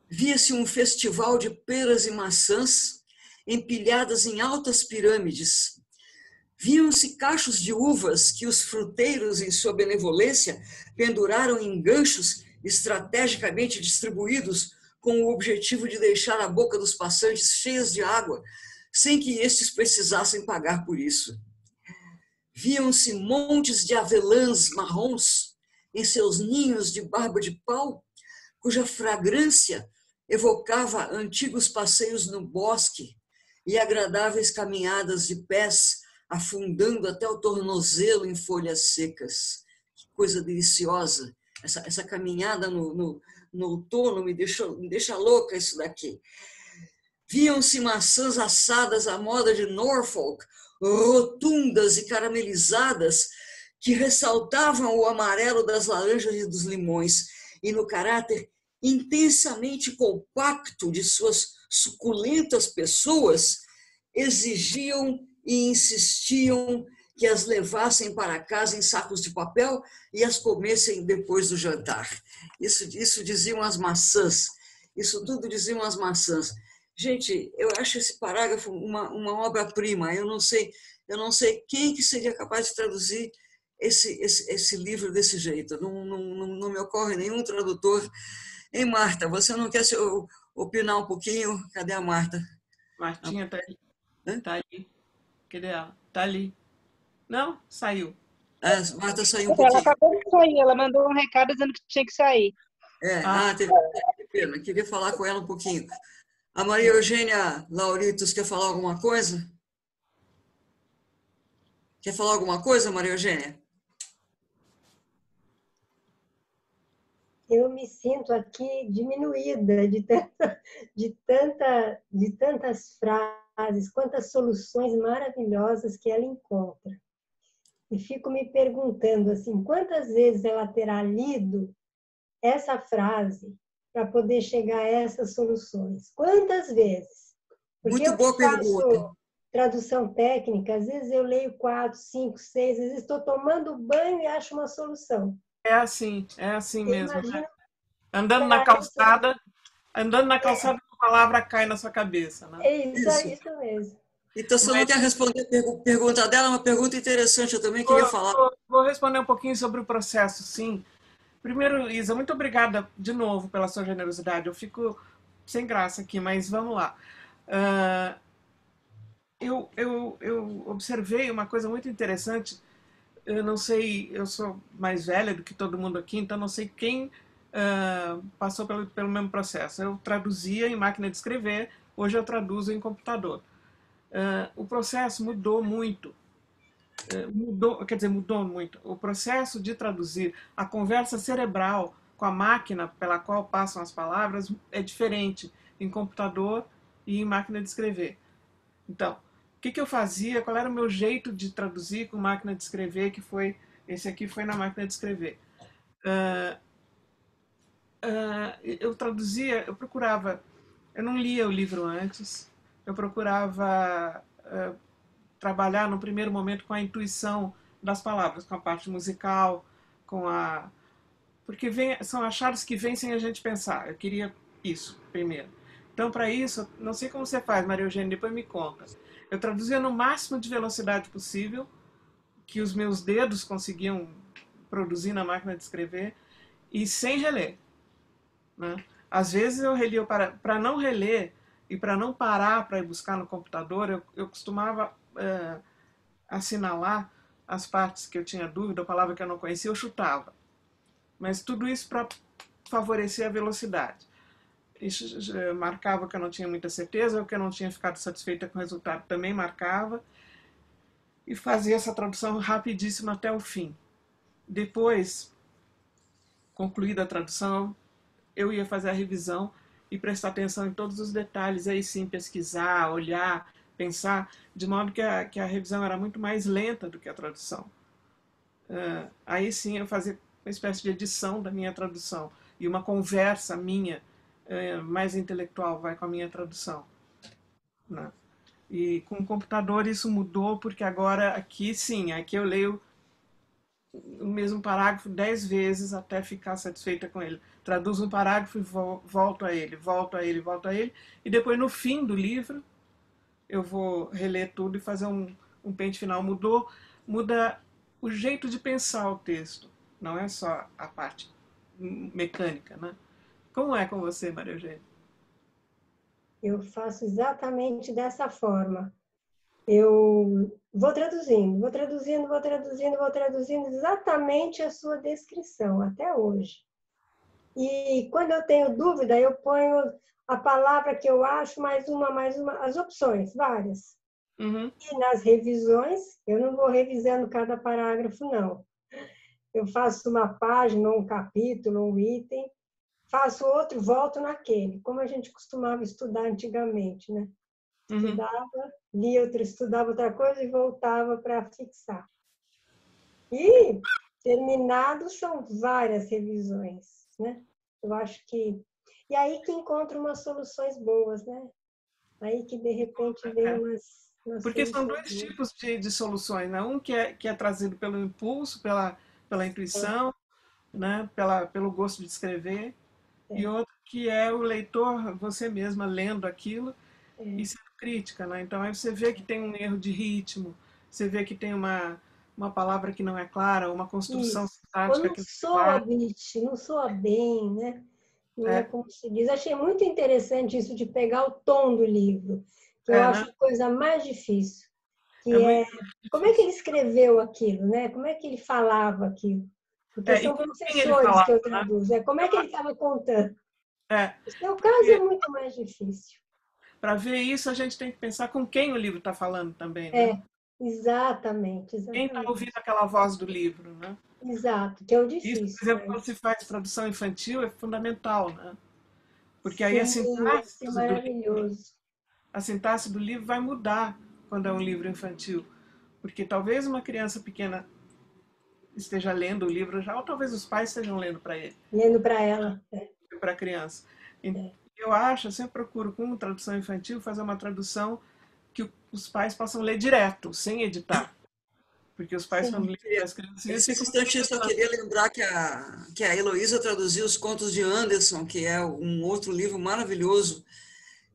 Speaker 2: Via-se um festival de peras e maçãs empilhadas em altas pirâmides. Viam-se cachos de uvas que os fruteiros, em sua benevolência, penduraram em ganchos estrategicamente distribuídos com o objetivo de deixar a boca dos passantes cheias de água, sem que estes precisassem pagar por isso. Viam-se montes de avelãs marrons em seus ninhos de barba de pau, cuja fragrância evocava antigos passeios no bosque e agradáveis caminhadas de pés afundando até o tornozelo em folhas secas. Que coisa deliciosa! Essa caminhada no outono me deixa louca isso daqui. Viam-se maçãs assadas à moda de Norfolk, rotundas e caramelizadas, que ressaltavam o amarelo das laranjas e dos limões, e no caráter intensamente compacto de suas suculentas pessoas, exigiam e insistiam que as levassem para casa em sacos de papel e as comessem depois do jantar. Isso diziam as maçãs, isso tudo diziam as maçãs. Gente, eu acho esse parágrafo uma obra-prima. Eu não sei quem que seria capaz de traduzir esse livro desse jeito. Não me ocorre nenhum tradutor. Hein, Marta, você não quer opinar um pouquinho? Cadê a Marta?
Speaker 1: Martinha tá ali. Tá ali. Cadê ela? Tá ali. Não? Saiu.
Speaker 2: Marta saiu um
Speaker 6: Ela
Speaker 2: pouquinho.
Speaker 6: acabou de sair, ela mandou um recado dizendo que tinha que sair.
Speaker 2: Teve pena. Queria falar com ela um pouquinho. A Maria Eugênia Lauritos quer falar alguma coisa? Quer falar alguma coisa, Maria Eugênia?
Speaker 7: Eu me sinto aqui diminuída de tantas frases, quantas soluções maravilhosas que ela encontra. E fico me perguntando assim, quantas vezes ela terá lido essa frase para poder chegar a essas soluções? Quantas vezes? Porque
Speaker 2: Muito boa pergunta.
Speaker 7: Faço tradução técnica, às vezes eu leio 4, 5, 6, às vezes estou tomando banho e acho uma solução.
Speaker 1: É assim mesmo.
Speaker 7: Imagina,
Speaker 1: né? Andando na calçada, a palavra cai na sua cabeça. Né?
Speaker 7: É isso mesmo.
Speaker 2: Então, você não quer responder a pergunta dela? É uma pergunta interessante, eu também queria falar.
Speaker 1: Vou responder um pouquinho sobre o processo, sim. Primeiro, Isa, muito obrigada de novo pela sua generosidade. Eu fico sem graça aqui, mas vamos lá. Eu observei uma coisa muito interessante. Eu não sei, eu sou mais velha do que todo mundo aqui, então não sei quem passou pelo mesmo processo. Eu traduzia em máquina de escrever, hoje eu traduzo em computador. O processo mudou muito. Mudou muito. O processo de traduzir, a conversa cerebral com a máquina pela qual passam as palavras é diferente em computador e em máquina de escrever. Então, o que eu fazia? Qual era o meu jeito de traduzir com máquina de escrever? Esse aqui foi na máquina de escrever. Eu traduzia, eu procurava, eu não lia o livro antes, eu procurava trabalhar no primeiro momento com a intuição das palavras, com a parte musical, porque são achados que vêm sem a gente pensar. Eu queria isso primeiro. Então, para isso, não sei como você faz, Maria Eugênia, depois me conta. Eu traduzia no máximo de velocidade possível, que os meus dedos conseguiam produzir na máquina de escrever, e sem reler, né? Às vezes eu relia, para não reler e para não parar para ir buscar no computador, eu costumava assinalar as partes que eu tinha dúvida, a palavra que eu não conhecia, eu chutava. Mas tudo isso para favorecer a velocidade. Isso marcava que eu não tinha muita certeza, ou que eu não tinha ficado satisfeita com o resultado, também marcava, e fazia essa tradução rapidíssima até o fim. Depois, concluída a tradução, eu ia fazer a revisão e prestar atenção em todos os detalhes, aí sim pesquisar, olhar, pensar, de modo que a revisão era muito mais lenta do que a tradução. Aí sim eu fazia uma espécie de edição da minha tradução e uma conversa minha mais intelectual vai com a minha tradução, né? E com o computador isso mudou, porque agora aqui sim, aqui eu leio o mesmo parágrafo 10 vezes até ficar satisfeita com ele. Traduzo um parágrafo e volto a ele, volto a ele, volto a ele, e depois no fim do livro eu vou reler tudo e fazer um pente final. Muda o jeito de pensar o texto, não é só a parte mecânica, né? Como é com você, Maria Eugênia?
Speaker 7: Eu faço exatamente dessa forma. Eu vou traduzindo, vou traduzindo, vou traduzindo, vou traduzindo exatamente a sua descrição, até hoje. E quando eu tenho dúvida, eu ponho a palavra que eu acho, mais uma, as opções, várias.
Speaker 1: Uhum.
Speaker 7: E nas revisões, eu não vou revisando cada parágrafo, não. Eu faço uma página, um capítulo, um item, faço outro, volto naquele, como a gente costumava estudar antigamente, né? Estudava, estudava outra coisa e voltava para fixar. E terminado são várias revisões, né? Eu acho que... E aí que encontro umas soluções boas, né? Aí que de repente vem umas
Speaker 1: porque são
Speaker 7: soluções
Speaker 1: dois
Speaker 7: boas.
Speaker 1: tipos de soluções, né? Um que é trazido pelo impulso, pela intuição, né? Pelo gosto de escrever, e outro que é o leitor, você mesma lendo aquilo e sendo crítica, né? Então aí você vê que tem um erro de ritmo, você vê que tem uma palavra que não é clara, uma construção sintática que não é clara.
Speaker 7: Não soa bem, né? Não é como se diz. Achei muito interessante isso de pegar o tom do livro, que eu acho
Speaker 1: Né?
Speaker 7: a coisa mais difícil, que é como é que ele escreveu aquilo, né? Como é que ele falava aquilo? Porque
Speaker 1: E
Speaker 7: são
Speaker 1: com quem ele
Speaker 7: professores
Speaker 1: falava,
Speaker 7: que eu
Speaker 1: né?
Speaker 7: traduzo. Como é que ele estava contando? No seu caso
Speaker 1: Porque
Speaker 7: é muito mais difícil.
Speaker 1: para ver isso, a gente tem que pensar com quem o livro está falando também, né?
Speaker 7: Exatamente,
Speaker 1: Quem está
Speaker 7: exatamente.
Speaker 1: ouvindo aquela voz do livro, né?
Speaker 7: Exato, que é o
Speaker 1: Isso, por
Speaker 7: difícil.
Speaker 1: exemplo, quando se faz tradução infantil, é fundamental, né? Porque aí
Speaker 7: Sim, deve ser maravilhoso.
Speaker 1: a sintaxe do livro vai mudar quando é um livro infantil. Porque talvez uma criança pequena esteja lendo o livro já, ou talvez os pais estejam lendo para ele.
Speaker 7: Lendo para ela.
Speaker 1: Para a criança. Eu acho, eu sempre procuro, com tradução infantil, fazer uma tradução que os pais possam ler direto, sem editar. Porque os pais, quando lêem as crianças...
Speaker 2: Nesse instante, eu só queria lembrar que a Heloísa traduziu Os Contos de Anderson, que é um outro livro maravilhoso,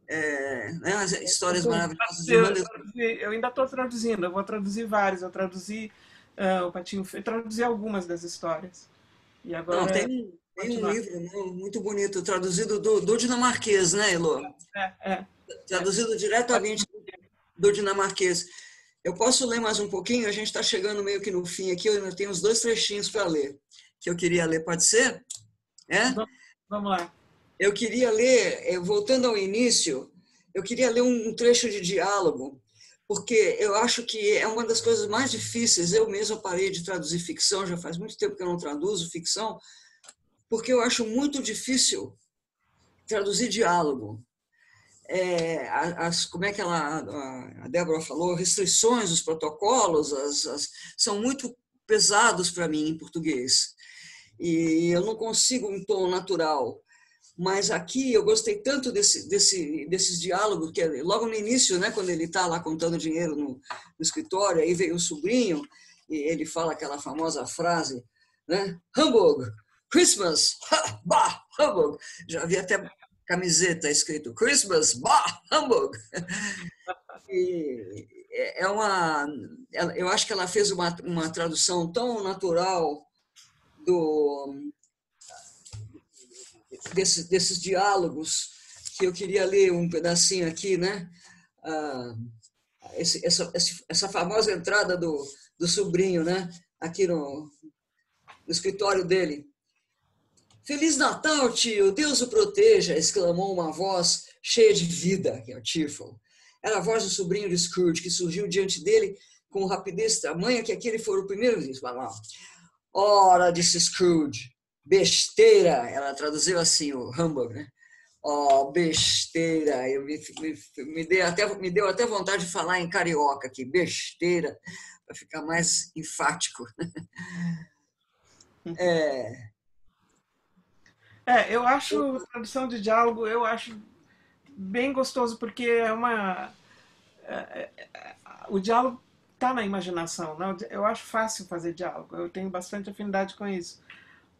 Speaker 2: né? As histórias maravilhosas de Anderson.
Speaker 1: Eu ainda estou traduzindo, eu vou traduzir vários. Eu traduzi o Patinho Feio, traduzi algumas das histórias. E agora...
Speaker 2: Não, tem um livro muito bonito, traduzido do dinamarquês, né, Elo? Traduzido diretamente do dinamarquês. Eu posso ler mais um pouquinho? A gente está chegando meio que no fim aqui, eu ainda tenho uns 2 trechinhos para ler, que eu queria ler, pode ser?
Speaker 1: Vamos lá.
Speaker 2: Eu queria ler, voltando ao início, eu queria ler um trecho de diálogo, porque eu acho que é uma das coisas mais difíceis. Eu mesma parei de traduzir ficção, já faz muito tempo que eu não traduzo ficção, porque eu acho muito difícil traduzir diálogo. Como é que a Débora falou, restrições, os protocolos, são muito pesados para mim em português. E eu não consigo um tom natural. Mas aqui eu gostei tanto desses diálogos, que logo no início, né, quando ele está lá contando dinheiro no escritório, aí veio o sobrinho e ele fala aquela famosa frase, né? Hamburg, Christmas, bah, Hamburg. Já vi até camiseta escrito Christmas, bah, Hamburg. E eu acho que ela fez uma tradução tão natural desses diálogos que eu queria ler um pedacinho aqui, né? Essa famosa entrada do sobrinho, né? Aqui no escritório dele. Feliz Natal, tio! Deus o proteja! Exclamou uma voz cheia de vida, que é o Tifo. Era a voz do sobrinho de Scrooge, que surgiu diante dele com rapidez tamanha que aquele foi o primeiro disse. Ora, disse Scrooge. Besteira! Ela traduziu assim, o Hamburg, né? Oh, besteira! Me deu até vontade de falar em carioca aqui. Besteira! Para ficar mais enfático.
Speaker 1: Eu acho a tradução de diálogo, eu acho bem gostoso, porque o diálogo está na imaginação, né? Eu acho fácil fazer diálogo, eu tenho bastante afinidade com isso.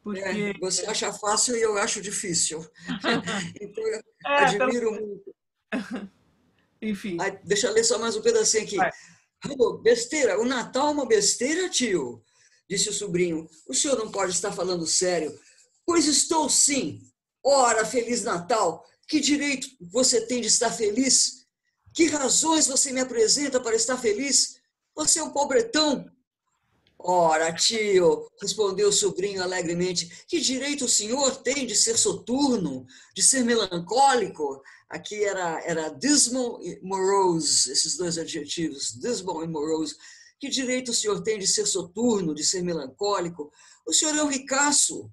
Speaker 1: Porque...
Speaker 2: você acha fácil e eu acho difícil. Então, eu admiro muito.
Speaker 1: Enfim.
Speaker 2: Deixa eu ler só mais um pedacinho aqui. Besteira, o Natal é uma besteira, tio? Disse o sobrinho. O senhor não pode estar falando sério. Pois estou sim. Ora, Feliz Natal, que direito você tem de estar feliz? Que razões você me apresenta para estar feliz? Você é um pobretão. Ora, tio, respondeu o sobrinho alegremente, que direito o senhor tem de ser soturno, de ser melancólico? Aqui era dismal e morose, esses dois adjetivos, dismal e morose. Que direito o senhor tem de ser soturno, de ser melancólico? O senhor é um ricaço.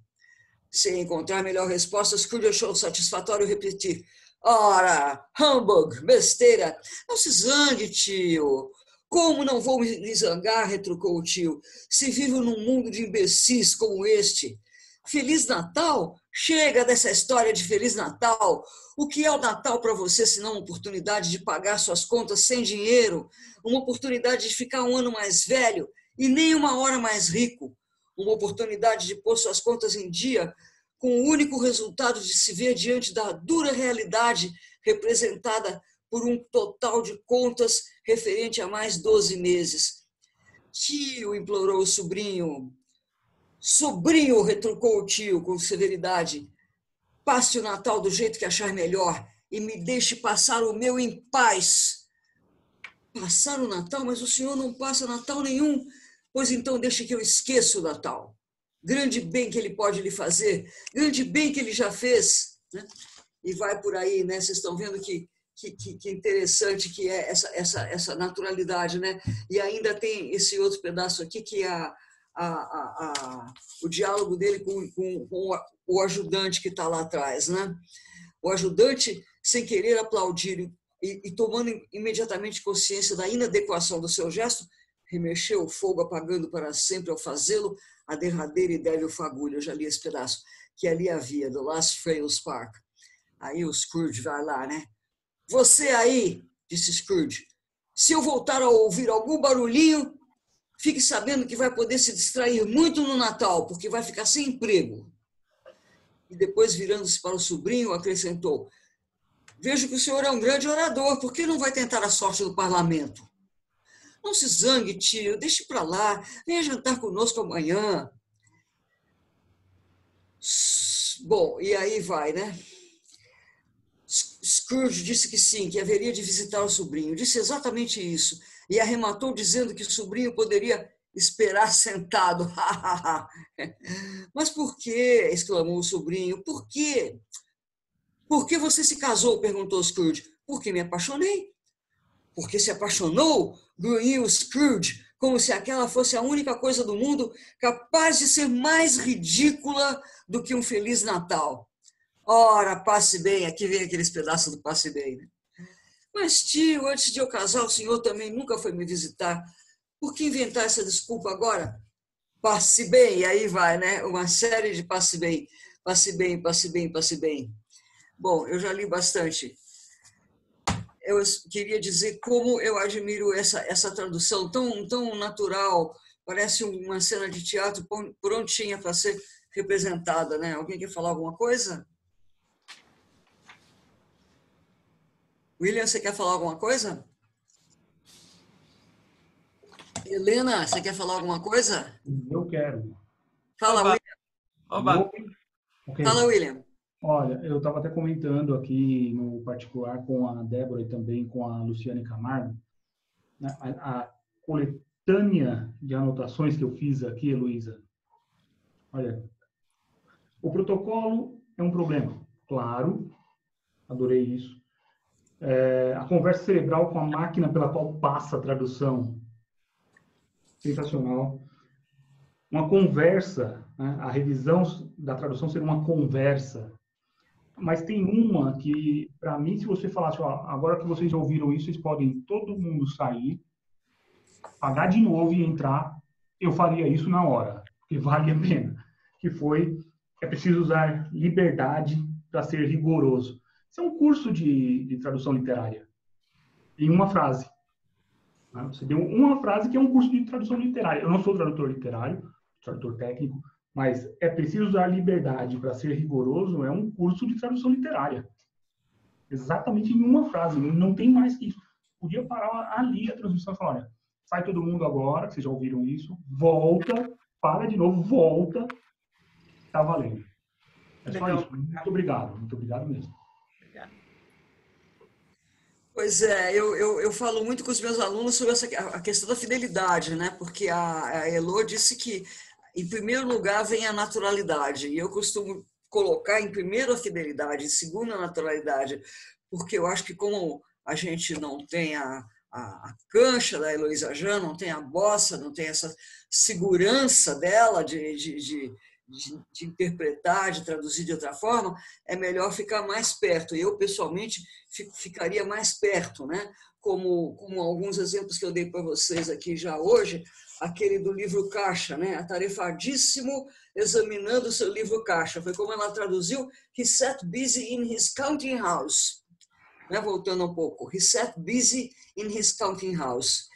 Speaker 2: Sem encontrar melhor resposta, Scrooge achou satisfatório repetir. Ora, Hamburg, besteira. Não se zangue, tio. Como não vou me zangar, retrucou o tio, se vivo num mundo de imbecis como este. Feliz Natal? Chega dessa história de Feliz Natal. O que é o Natal para você, senão uma oportunidade de pagar suas contas sem dinheiro, uma oportunidade de ficar um ano mais velho e nem uma hora mais rico, uma oportunidade de pôr suas contas em dia, com o único resultado de se ver diante da dura realidade representada por um total de contas referente a mais 12 meses. Tio, implorou o sobrinho. Sobrinho, retrucou o tio com severidade, passe o Natal do jeito que achar melhor e me deixe passar o meu em paz. Passar o Natal? Mas o senhor não passa Natal nenhum. Pois então deixe que eu esqueça o Natal. Grande bem que ele pode lhe fazer, grande bem que ele já fez. Né? E vai por aí, né? Vocês estão vendo que interessante que é essa naturalidade, né? E ainda tem esse outro pedaço aqui que é o diálogo dele com o ajudante que está lá atrás, né? O ajudante, sem querer aplaudir e tomando imediatamente consciência da inadequação do seu gesto, remexeu o fogo, apagando para sempre ao fazê-lo a derradeira e débil fagulha. Eu já li esse pedaço, que ali havia, do Last Frail Spark. Aí o Scrooge vai lá, né? Você aí, disse Scrooge, se eu voltar a ouvir algum barulhinho, fique sabendo que vai poder se distrair muito no Natal, porque vai ficar sem emprego. E depois, virando-se para o sobrinho, acrescentou, vejo que o senhor é um grande orador, por que não vai tentar a sorte no parlamento? Não se zangue, tio, deixe para lá, venha jantar conosco amanhã. Bom, e aí vai, né? Scrooge disse que sim, que haveria de visitar o sobrinho. Disse exatamente isso. E arrematou dizendo que o sobrinho poderia esperar sentado. Mas por quê? Exclamou o sobrinho. Por quê? Por que você se casou? Perguntou Scrooge. Porque me apaixonei. Porque se apaixonou? Grunhiu Scrooge, como se aquela fosse a única coisa do mundo capaz de ser mais ridícula do que um Feliz Natal. Ora, passe bem, aqui vem aqueles pedaços do passe bem. Né? Mas, tio, antes de eu casar, o senhor também nunca foi me visitar. Por que inventar essa desculpa agora? Passe bem, e aí vai, né? Uma série de passe bem. Passe bem, passe bem, passe bem. Bom, eu já li bastante. Eu queria dizer como eu admiro essa tradução tão natural. Parece uma cena de teatro prontinha para ser representada, né? Alguém quer falar alguma coisa? William, você quer falar alguma coisa? Helena, você quer falar alguma coisa?
Speaker 5: Eu quero.
Speaker 2: Fala,
Speaker 1: Oba,
Speaker 2: William.
Speaker 1: oba.
Speaker 5: Ok.
Speaker 2: Fala, William.
Speaker 5: Olha, eu estava até comentando aqui no particular com a Débora e também com a Luciane Camargo, né, a coletânea de anotações que eu fiz aqui, Heloísa. Olha, o protocolo é um problema, claro, adorei isso. A conversa cerebral com a máquina pela qual passa a tradução, sensacional. Uma conversa, né, a revisão da tradução ser uma conversa. Mas tem uma que, para mim, se você falasse, ó, agora que vocês ouviram isso, vocês podem todo mundo sair, pagar de novo e entrar, eu faria isso na hora, porque vale a pena. Que foi, é preciso usar liberdade para ser rigoroso. Isso é um curso de tradução literária, em uma frase. Né? Você deu uma frase que é um curso de tradução literária. Eu não sou tradutor literário, tradutor técnico, mas é preciso usar liberdade para ser rigoroso, é um curso de tradução literária. Exatamente em uma frase, não tem mais que isso. Podia parar ali a transmissão e falar, olha, sai todo mundo agora, que vocês já ouviram isso, volta, para de novo, volta, tá valendo. É só
Speaker 1: Legal.
Speaker 5: isso. Muito obrigado mesmo.
Speaker 1: Obrigada.
Speaker 2: Pois é, eu falo muito com os meus alunos sobre a questão da fidelidade, né? Porque a Elo disse que, em primeiro lugar, vem a naturalidade. E eu costumo colocar em primeiro a fidelidade, em segundo a naturalidade, porque eu acho que como a gente não tem a cancha da Heloísa Jã, não tem a bossa, não tem essa segurança dela de interpretar, de traduzir de outra forma, é melhor ficar mais perto. Eu, pessoalmente, ficaria mais perto, né? Como alguns exemplos que eu dei para vocês aqui já hoje, aquele do livro Caixa, né? Atarefadíssimo examinando o seu livro Caixa. Foi como ela traduziu, he sat busy in his counting house. Né? Voltando um pouco, he sat busy in his counting house.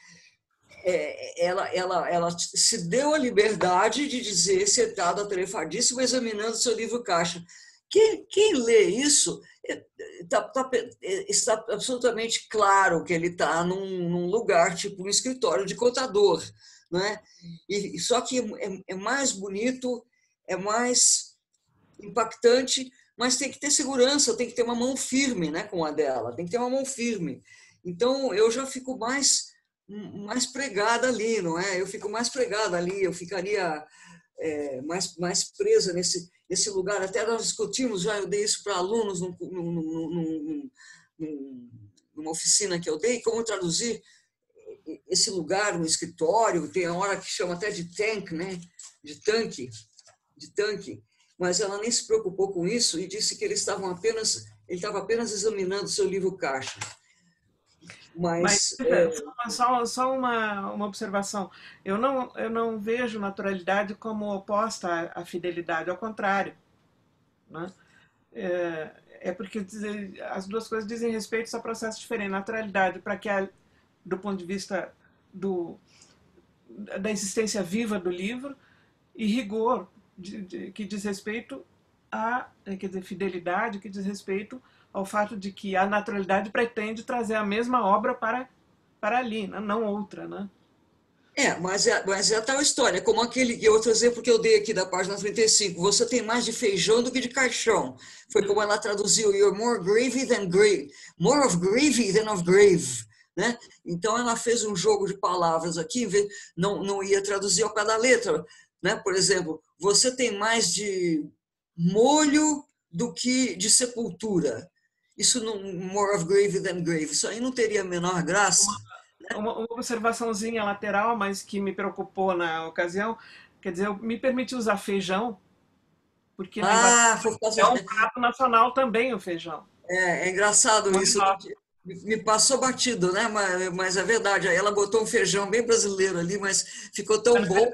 Speaker 2: Ela se deu a liberdade de dizer sentado atarefadíssimo examinando seu livro Caixa. Quem lê isso está absolutamente claro que ele está num lugar tipo um escritório de contador, né? Só que é mais bonito, é mais impactante, mas tem que ter segurança, tem que ter uma mão firme, né, com a dela, tem que ter uma mão firme. Então eu já fico mais pregada ali, não é? Eu fico mais pregada ali, eu ficaria mais presa nesse lugar. Até nós discutimos, já eu dei isso para alunos numa oficina que eu dei, como traduzir esse lugar no escritório. Tem a hora que chama até de tank, né? De tanque, mas ela nem se preocupou com isso e disse que ele estava apenas examinando seu livro Caixa. Mas
Speaker 1: só uma observação. Eu não vejo naturalidade como oposta à fidelidade, ao contrário. Né? Porque as duas coisas dizem respeito a processos diferentes. Naturalidade, para que, do ponto de vista da existência viva do livro, e rigor, que diz respeito quer dizer, fidelidade, que diz respeito ao fato de que a naturalidade pretende trazer a mesma obra para ali, não outra, né?
Speaker 2: Mas é a tal história, como aquele outro exemplo que eu dei aqui da página 35, você tem mais de feijão do que de caixão. Foi como ela traduziu, you're more gravy than grave, more of gravy than of grave. Né? Então ela fez um jogo de palavras aqui, não ia traduzir ao pé da letra. Né? Por exemplo, você tem mais de molho do que de sepultura. Isso não, more of gravy than grave. Isso aí não teria a menor graça.
Speaker 1: Uma observaçãozinha lateral, mas que me preocupou na ocasião, quer dizer, eu me permiti usar feijão, porque é um prato nacional também o feijão.
Speaker 2: É engraçado isso. Me passou batido, né? Mas é verdade. Aí ela botou um feijão bem brasileiro ali, mas ficou tão bom.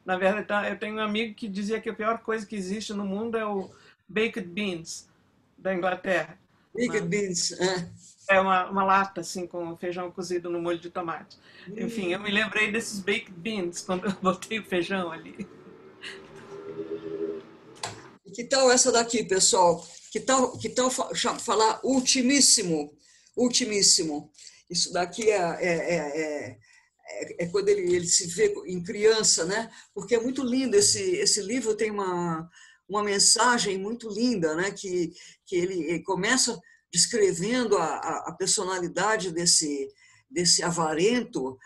Speaker 1: Na verdade, eu tenho um amigo que dizia que a pior coisa que existe no mundo é o baked beans da Inglaterra.
Speaker 2: Baked beans,
Speaker 1: É uma lata assim com feijão cozido no molho de tomate. Enfim, eu me lembrei desses baked beans quando eu botei o feijão ali.
Speaker 2: Que tal essa daqui, pessoal? Que tal falar ultimíssimo? ultimíssimo. Isso daqui é quando ele se vê em criança, né? Porque é muito lindo, esse livro tem uma mensagem muito linda, né? Que ele começa descrevendo a personalidade desse avarento,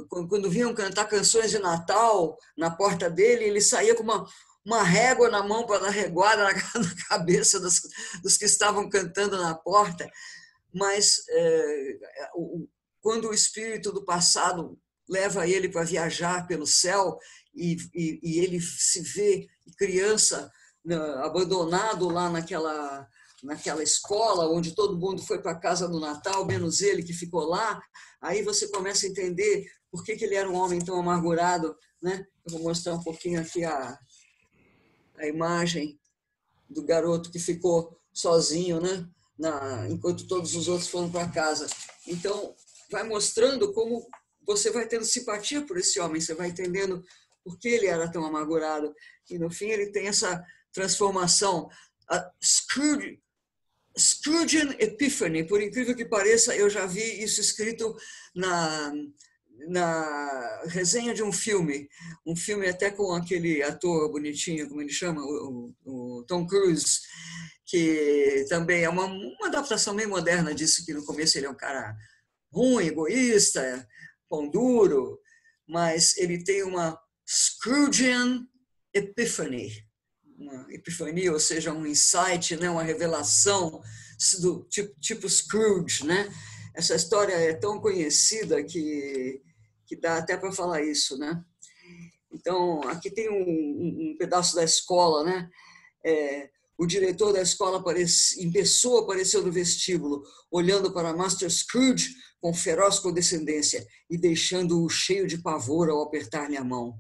Speaker 2: quando vinham cantar canções de Natal na porta dele, ele saía com uma régua na mão para dar reguada na cabeça dos que estavam cantando na porta. Mas quando o espírito do passado leva ele para viajar pelo céu e ele se vê criança, abandonado lá naquela escola onde todo mundo foi para a casa do Natal, menos ele que ficou lá, aí você começa a entender por que ele era um homem tão amargurado, né? Eu vou mostrar um pouquinho aqui a imagem do garoto que ficou sozinho, né? Enquanto todos os outros foram para casa. Então, vai mostrando como você vai tendo simpatia por esse homem, você vai entendendo por que ele era tão amargurado. E, no fim, ele tem essa transformação. A Scroogean Epiphany, por incrível que pareça, eu já vi isso escrito na resenha de um filme até com aquele ator bonitinho, como ele chama, o Tom Cruise, que também é uma adaptação meio moderna disso, que no começo ele é um cara ruim, egoísta, pão duro, mas ele tem uma Scroogean Epiphany, uma epifania, ou seja, um insight, né, uma revelação do tipo Scrooge, né? Essa história é tão conhecida que dá até para falar isso, né? Então, aqui tem um pedaço da escola, né? O diretor da escola em pessoa apareceu no vestíbulo, olhando para Master Scrooge com feroz condescendência e deixando-o cheio de pavor ao apertar-lhe a mão.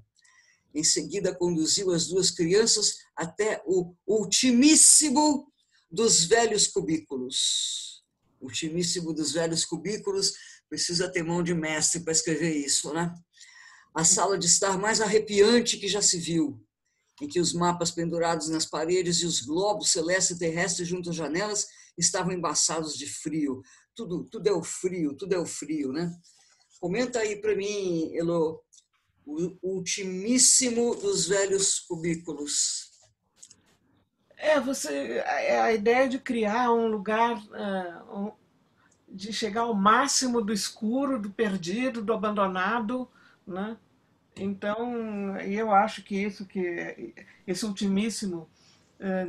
Speaker 2: Em seguida, conduziu as duas crianças até o ultimíssimo dos velhos cubículos. Ultimíssimo dos velhos cubículos, precisa ter mão de mestre para escrever isso, né? A sala de estar mais arrepiante que já se viu, em que os mapas pendurados nas paredes e os globos celestes e terrestres junto às janelas estavam embaçados de frio. Tudo é o frio, né? Comenta aí para mim, Elo, o ultimíssimo dos velhos cubículos.
Speaker 1: A ideia de criar um lugar, de chegar ao máximo do escuro, do perdido, do abandonado, né? Então, eu acho que esse ultimíssimo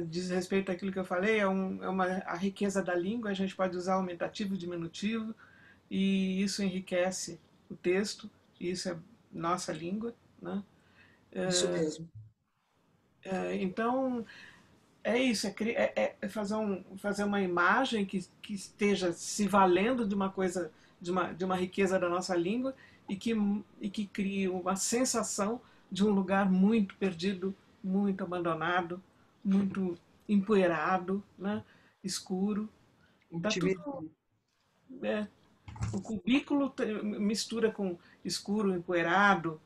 Speaker 1: diz respeito àquilo que eu falei, a riqueza da língua, a gente pode usar aumentativo e diminutivo, e isso enriquece o texto, e isso é nossa língua, né?
Speaker 2: Isso mesmo.
Speaker 1: Então, é isso, fazer uma imagem que esteja se valendo de uma coisa, de uma riqueza da nossa língua e que crie uma sensação de um lugar muito perdido, muito abandonado, muito empoeirado, né? Escuro. Tá tudo, o cubículo mistura com escuro, empoeirado,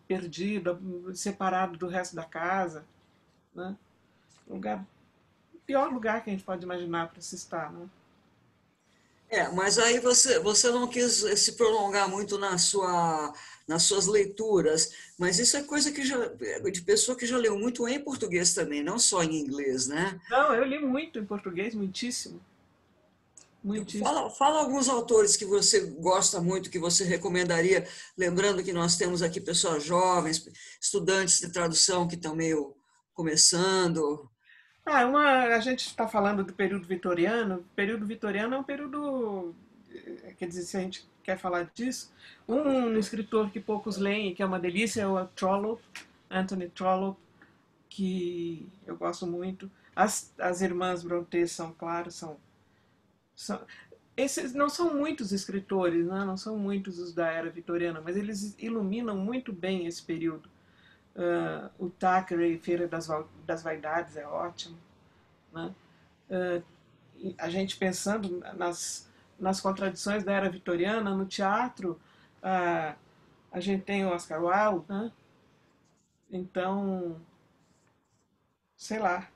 Speaker 1: perdido, separado do resto da casa, né? O pior lugar que a gente pode imaginar para se estar, né?
Speaker 2: Mas aí você não quis se prolongar muito nas suas leituras, mas isso é coisa de pessoa que já leu muito em português também, não só em inglês, né?
Speaker 1: Não, eu li muito em português, muitíssimo. Muitíssimo.
Speaker 2: Fala alguns autores que você gosta muito, que você recomendaria, lembrando que nós temos aqui pessoas jovens, estudantes de tradução que estão meio começando.
Speaker 1: A gente está falando do período vitoriano. O período vitoriano é um período, quer dizer, se a gente quer falar disso, um escritor que poucos leem e que é uma delícia é o Trollope, Anthony Trollope, que eu gosto muito. As irmãs Brontë são, claro, esses não são muitos escritores, né? Não são muitos os da era vitoriana, mas eles iluminam muito bem esse período. O Thackeray, Feira das Vaidades, é ótimo, né? A gente pensando nas contradições da era vitoriana, no teatro, a gente tem o Oscar Wilde, né? Então, sei lá,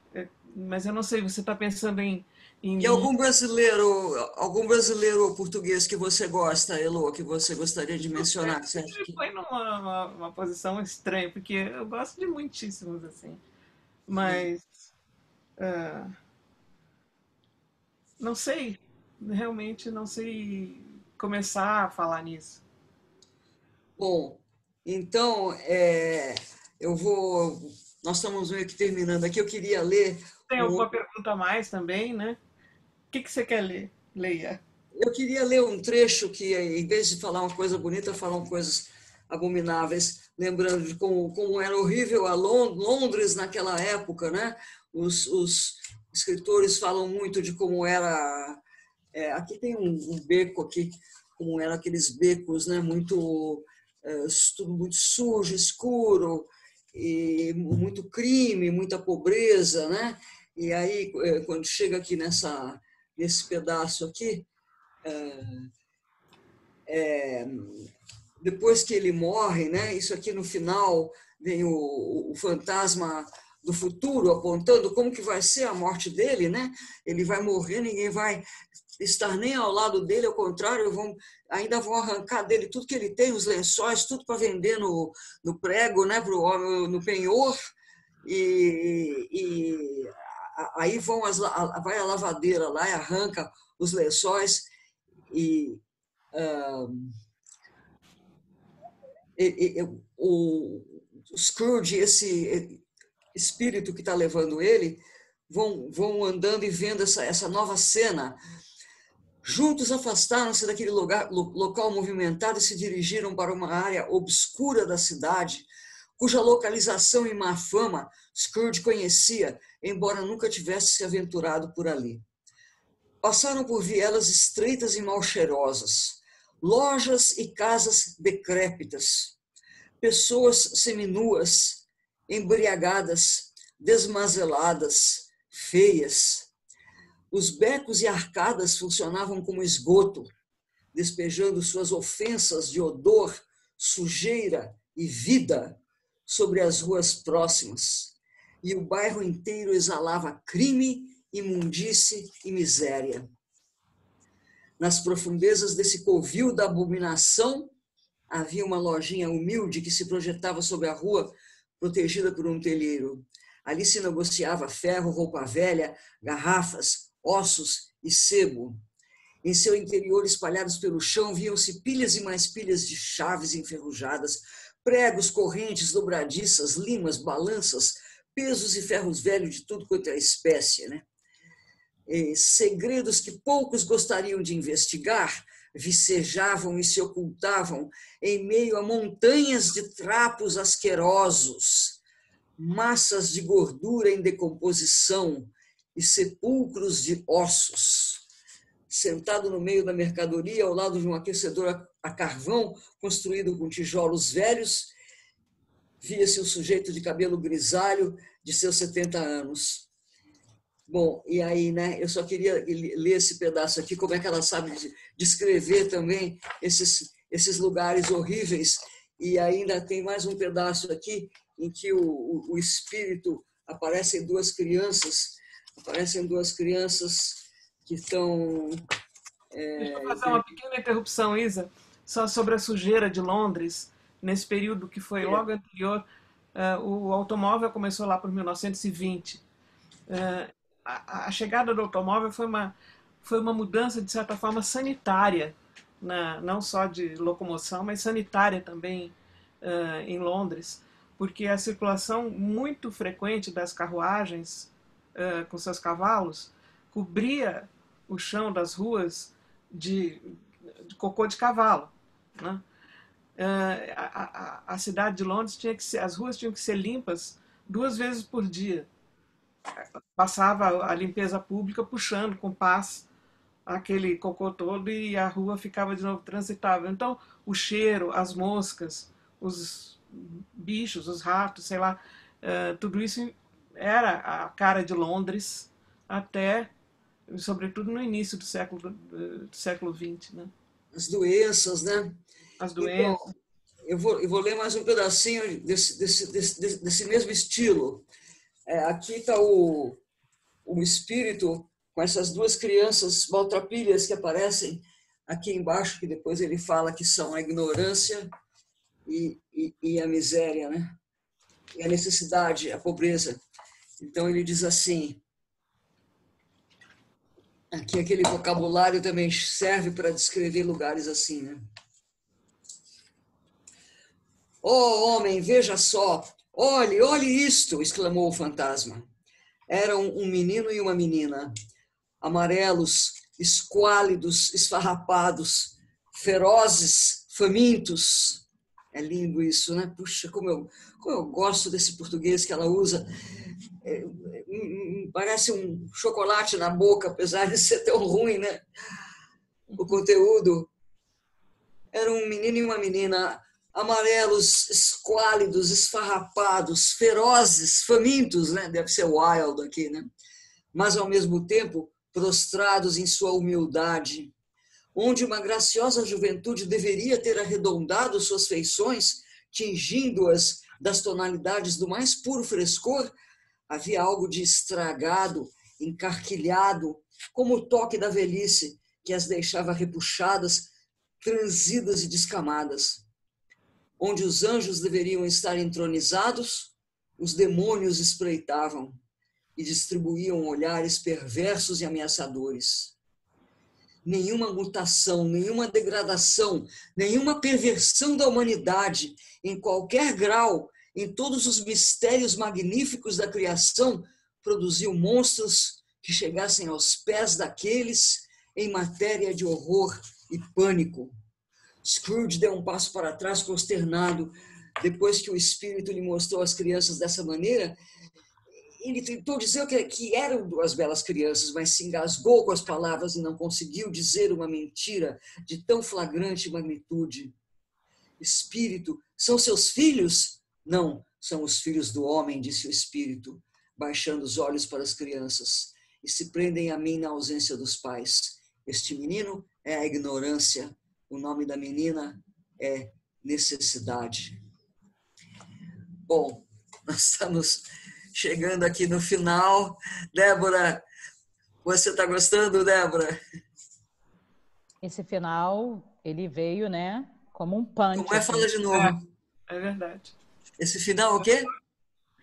Speaker 1: mas eu não sei, você está pensando em
Speaker 2: E algum brasileiro português que você gosta, Elo, que você gostaria de mencionar? Que você acha que...
Speaker 1: foi numa uma posição estranha, porque eu gosto de muitíssimos, assim, mas não sei, realmente não sei começar a falar nisso.
Speaker 2: Bom, então, eu vou... Nós estamos meio que terminando aqui. Eu queria ler...
Speaker 1: Tem alguma pergunta a mais também, né? O que você quer ler? Leia.
Speaker 2: Eu queria ler um trecho que, em vez de falar uma coisa bonita, falam coisas abomináveis, lembrando de como era horrível a Londres naquela época, né? Os escritores falam muito de como era... aqui tem um beco aqui, como eram aqueles becos, né? Tudo muito sujo, escuro, e muito crime, muita pobreza, né? E aí, quando chega aqui nesse pedaço aqui, depois que ele morre, né? Isso aqui no final vem o fantasma do futuro apontando como que vai ser a morte dele, né? Ele vai morrer, ninguém vai estar nem ao lado dele, ao contrário, ainda vão arrancar dele tudo que ele tem, os lençóis, tudo para vender no prego, né? No penhor, e aí vai a lavadeira lá e arranca os lençóis e o Scrooge, esse espírito que está levando ele, vão andando e vendo essa nova cena. Juntos afastaram-se daquele local movimentado e se dirigiram para uma área obscura da cidade, cuja localização e má fama Scrooge conhecia, embora nunca tivesse se aventurado por ali. Passaram por vielas estreitas e mal cheirosas, lojas e casas decrépitas, pessoas seminuas, embriagadas, desmazeladas, feias. Os becos e arcadas funcionavam como esgoto, despejando suas ofensas de odor, sujeira e vida sobre as ruas próximas, e o bairro inteiro exalava crime, imundície e miséria. Nas profundezas desse covil da abominação, havia uma lojinha humilde que se projetava sobre a rua, protegida por um telheiro. Ali se negociava ferro, roupa velha, garrafas, ossos e sebo. Em seu interior, espalhados pelo chão, viam-se pilhas e mais pilhas de chaves enferrujadas, pregos, correntes, dobradiças, limas, balanças, pesos e ferros velhos de tudo quanto é espécie, né? Segredos que poucos gostariam de investigar vicejavam e se ocultavam em meio a montanhas de trapos asquerosos, massas de gordura em decomposição e sepulcros de ossos. Sentado no meio da mercadoria, ao lado de um aquecedor a carvão construído com tijolos velhos, via-se um sujeito de cabelo grisalho de seus 70 anos. Bom, e aí, né, eu só queria ler esse pedaço aqui, como é que ela sabe descrever também esses lugares horríveis. E ainda tem mais um pedaço aqui em que o espírito aparecem duas crianças que estão...
Speaker 1: Deixa eu fazer uma pequena interrupção, Isa, só sobre a sujeira de Londres, nesse período que foi logo anterior. O automóvel começou lá por 1920. A chegada do automóvel foi uma mudança, de certa forma, sanitária, não só de locomoção, mas sanitária também em Londres, porque a circulação muito frequente das carruagens com seus cavalos cobria o chão das ruas de cocô de cavalo, né? A cidade de Londres as ruas tinham que ser limpas 2 vezes por dia. Passava a limpeza pública puxando com pás aquele cocô todo e a rua ficava de novo transitável. Então, o cheiro, as moscas, os bichos, os ratos, sei lá, tudo isso era a cara de Londres até, sobretudo no início do século XX, né?
Speaker 2: As doenças, né?
Speaker 1: As doenças.
Speaker 2: Então, eu vou ler mais um pedacinho desse mesmo estilo. Aqui está o espírito com essas duas crianças maltrapilhas que aparecem aqui embaixo, que depois ele fala que são a ignorância e a miséria, né? E a necessidade, a pobreza. Então ele diz assim, aqui aquele vocabulário também serve para descrever lugares assim, né? Oh, homem, veja só, olhe isto, exclamou o fantasma. Eram um menino e uma menina, amarelos, esquálidos, esfarrapados, ferozes, famintos. É lindo isso, né? Puxa, como eu gosto desse português que ela usa. Parece um chocolate na boca, apesar de ser tão ruim, né? O conteúdo. Era um menino e uma menina, amarelos, esquálidos, esfarrapados, ferozes, famintos, né? Deve ser wild aqui, né? Mas, ao mesmo tempo, prostrados em sua humildade, onde uma graciosa juventude deveria ter arredondado suas feições, tingindo-as das tonalidades do mais puro frescor, havia algo de estragado, encarquilhado, como o toque da velhice, que as deixava repuxadas, transidas e descamadas. Onde os anjos deveriam estar entronizados, os demônios espreitavam e distribuíam olhares perversos e ameaçadores. Nenhuma mutação, nenhuma degradação, nenhuma perversão da humanidade, em qualquer grau, em todos os mistérios magníficos da criação, produziu monstros que chegassem aos pés daqueles em matéria de horror e pânico. Scrooge deu um passo para trás, consternado. Depois que o espírito lhe mostrou as crianças dessa maneira, ele tentou dizer que eram duas belas crianças, mas se engasgou com as palavras e não conseguiu dizer uma mentira de tão flagrante magnitude. Espírito, são seus filhos? Não, são os filhos do homem, disse o espírito, baixando os olhos para as crianças, e se prendem a mim na ausência dos pais. Este menino é a ignorância, o nome da menina é necessidade. Bom, nós estamos chegando aqui no final. Débora, você está gostando, Débora?
Speaker 3: Esse final, ele veio, né, como um punch.
Speaker 2: Como é? Fala de novo.
Speaker 1: É verdade.
Speaker 2: Esse final o quê?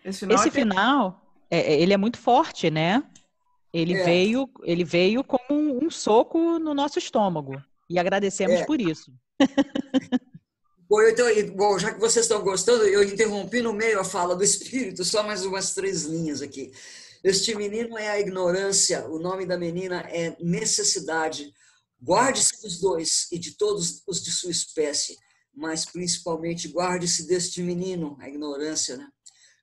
Speaker 3: Esse final, ele é muito forte, né? Ele veio como um soco no nosso estômago. E agradecemos por isso.
Speaker 2: Bom, já que vocês estão gostando, eu interrompi no meio a fala do espírito, só mais umas 3 linhas aqui. Este menino é a ignorância, o nome da menina é necessidade. Guarde-se dos dois e de todos os de sua espécie, mas principalmente guarde-se deste menino, a ignorância, né?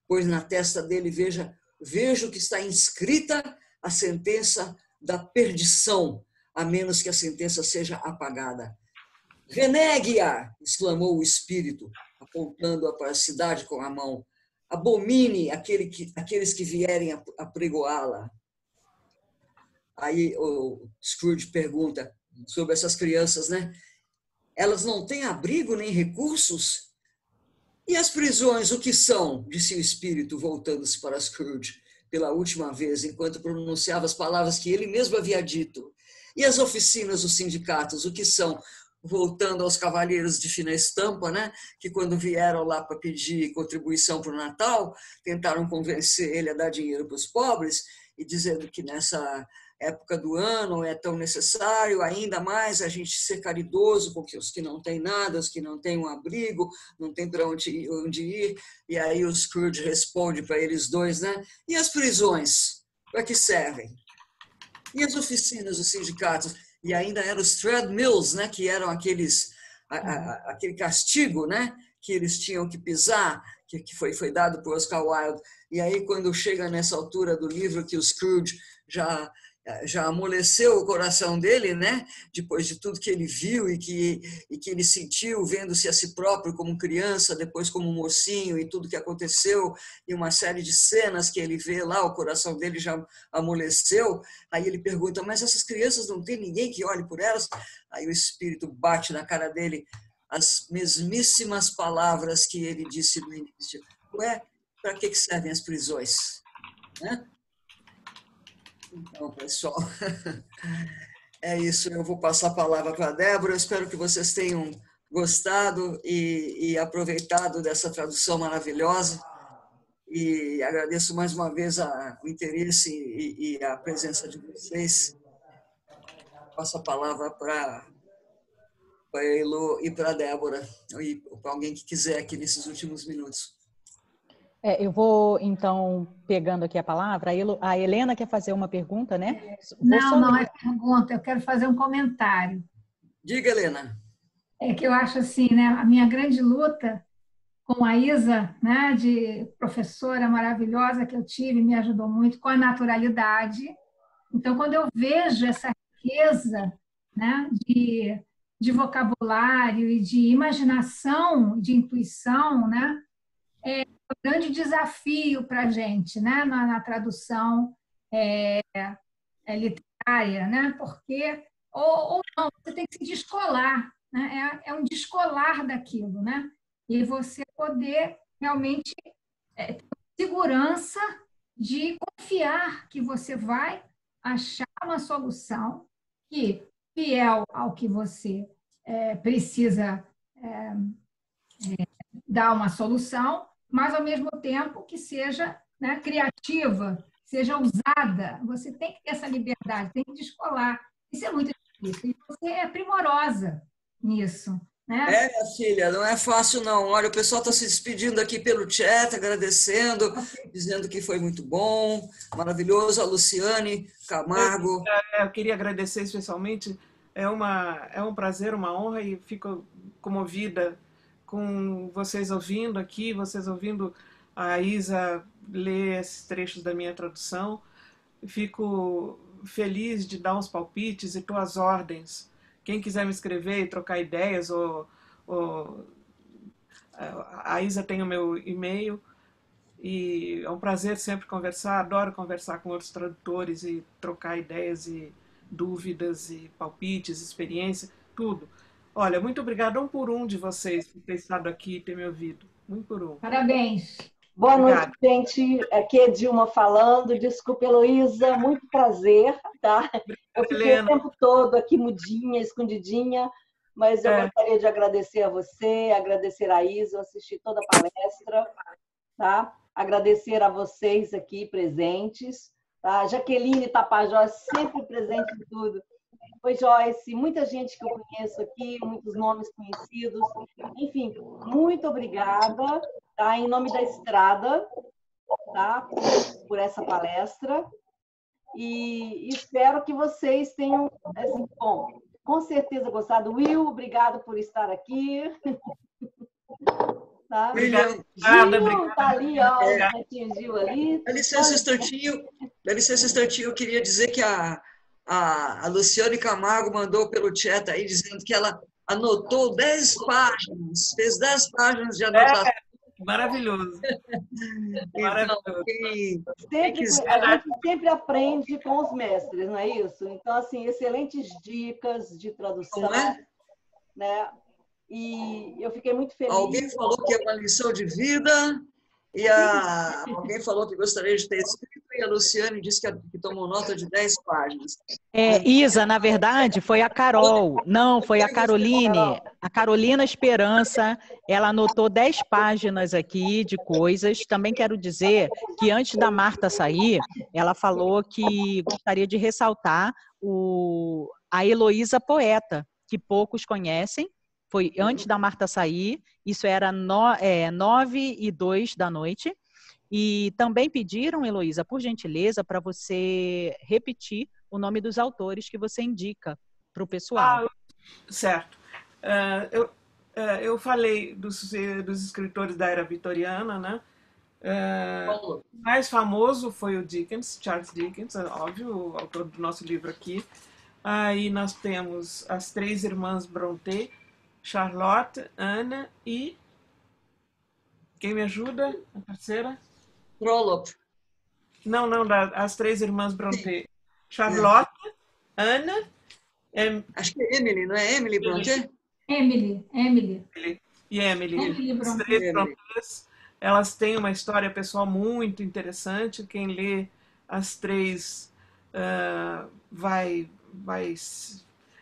Speaker 2: Pois na testa dele vejo que está inscrita a sentença da perdição, a menos que a sentença seja apagada. Renegue-a, exclamou o espírito, apontando-a para a cidade com a mão. Abomine aqueles que vierem apregoá-la. Aí o Scrooge pergunta sobre essas crianças, né? Elas não têm abrigo nem recursos? E as prisões, o que são? Disse o espírito, voltando-se para Scrooge pela última vez, enquanto pronunciava as palavras que ele mesmo havia dito. E as oficinas, os sindicatos, o que são? Voltando aos cavalheiros de fina estampa, né? Que quando vieram lá para pedir contribuição para o Natal, tentaram convencer ele a dar dinheiro para os pobres, e dizendo que nessa época do ano é tão necessário ainda mais a gente ser caridoso com os que não têm nada, os que não têm um abrigo, não têm para onde ir. E aí o Scrooge responde para eles dois, né? E as prisões? Para que servem? E as oficinas, os sindicatos? E ainda eram os treadmills, né? Que eram aquele castigo, né? Que eles tinham que pisar, que foi dado por Oscar Wilde. E aí, quando chega nessa altura do livro que o Scrooge já amoleceu o coração dele, né? Depois de tudo que ele viu e que ele sentiu, vendo-se a si próprio como criança, depois como mocinho, e tudo que aconteceu, e uma série de cenas que ele vê lá, o coração dele já amoleceu. Aí ele pergunta, mas essas crianças não tem ninguém que olhe por elas? Aí o espírito bate na cara dele as mesmíssimas palavras que ele disse no início. Ué, para que servem as prisões? Né? Então, pessoal, é isso. Eu vou passar a palavra para a Débora. Eu espero que vocês tenham gostado e aproveitado dessa tradução maravilhosa. E agradeço mais uma vez o interesse e a presença de vocês. Passo a palavra para a Elo e para a Débora, e para alguém que quiser aqui nesses últimos minutos.
Speaker 3: Eu vou, então, pegando aqui a palavra. A Helena quer fazer uma pergunta, né?
Speaker 8: Não é pergunta, eu quero fazer um comentário.
Speaker 2: Diga, Helena.
Speaker 8: É que eu acho assim, né, a minha grande luta com a Isa, né, de professora maravilhosa que eu tive, me ajudou muito com a naturalidade. Então, quando eu vejo essa riqueza, né, de vocabulário e de imaginação, de intuição, né, é um grande desafio para a gente, né, na tradução literária, né, porque, ou não, você tem que se descolar, né, é um descolar daquilo, né, e você poder realmente ter segurança de confiar que você vai achar uma solução que, fiel ao que você precisa dar uma solução, mas, ao mesmo tempo, que seja, né, criativa, seja ousada. Você tem que ter essa liberdade, tem que descolar. Isso é muito difícil. E você é primorosa nisso. Né?
Speaker 2: Minha filha, não é fácil, não. Olha, o pessoal está se despedindo aqui pelo chat, agradecendo, dizendo que foi muito bom, maravilhoso. A Luciane Camargo.
Speaker 1: Eu queria agradecer especialmente. É um prazer, uma honra, e fico comovida com vocês ouvindo aqui, vocês ouvindo a Isa ler esses trechos da minha tradução. Fico feliz de dar uns palpites e estou às ordens. Quem quiser me escrever e trocar ideias, a Isa tem o meu e-mail, e é um prazer sempre conversar, adoro conversar com outros tradutores e trocar ideias e dúvidas e palpites, experiência, tudo. Olha, muito obrigada por um de vocês por ter estado aqui e ter me ouvido. Muito por um.
Speaker 8: Parabéns.
Speaker 9: Boa noite, gente. Aqui é Dilma falando. Desculpa, Heloísa, muito prazer, tá? Eu fiquei o tempo todo aqui mudinha, escondidinha, mas eu gostaria de agradecer a você, agradecer a Isa, eu assisti toda a palestra, tá? Agradecer a vocês aqui presentes, tá? Jaqueline Tapajós, sempre presente em tudo. Oi, Joyce, muita gente que eu conheço aqui, muitos nomes conhecidos. Enfim, muito obrigada, tá? Em nome da Estrada, tá? Por essa palestra. E espero que vocês tenham, assim, bom, com certeza gostado. Will, obrigado por estar aqui. Tá?
Speaker 2: Obrigada.
Speaker 9: Gil, tá ali, ó, o netinho Gil ali.
Speaker 2: Dá licença, um instantinho, eu queria dizer que a Luciane Camargo mandou pelo chat aí, dizendo que ela anotou 10 páginas, fez 10 páginas de anotação.
Speaker 1: Maravilhoso.
Speaker 2: Então,
Speaker 9: a gente sempre aprende com os mestres, não é isso? Então, assim, excelentes dicas de tradução, né? E eu fiquei muito feliz.
Speaker 2: Alguém falou que é uma lição de vida, e alguém falou que gostaria de ter escrito, e a Luciane disse que tomou nota de 10 páginas.
Speaker 3: Isa, na verdade, foi a Carol. Não, foi a Caroline. A Carolina Esperança, ela anotou 10 páginas aqui de coisas. Também quero dizer que antes da Marta sair, ela falou que gostaria de ressaltar a Heloísa Poeta, que poucos conhecem. Foi antes da Marta sair, isso era 9h02 da noite. E também pediram, Heloísa, por gentileza, para você repetir o nome dos autores que você indica para o pessoal.
Speaker 1: Certo. Eu falei dos escritores da era vitoriana, né? O mais famoso foi o Dickens, Charles Dickens, óbvio, o autor do nosso livro aqui. Aí nós temos as 3 irmãs Brontë, Charlotte, Anna e... Quem me ajuda? A terceira?
Speaker 2: Trollope.
Speaker 1: Não, as 3 irmãs Brontë. Charlotte, Anna...
Speaker 2: Acho que é Emily, não é Emily Brontë?
Speaker 8: Emily.
Speaker 1: E Emily. As 3 Brontës, elas têm uma história pessoal muito interessante. Quem lê as 3 vai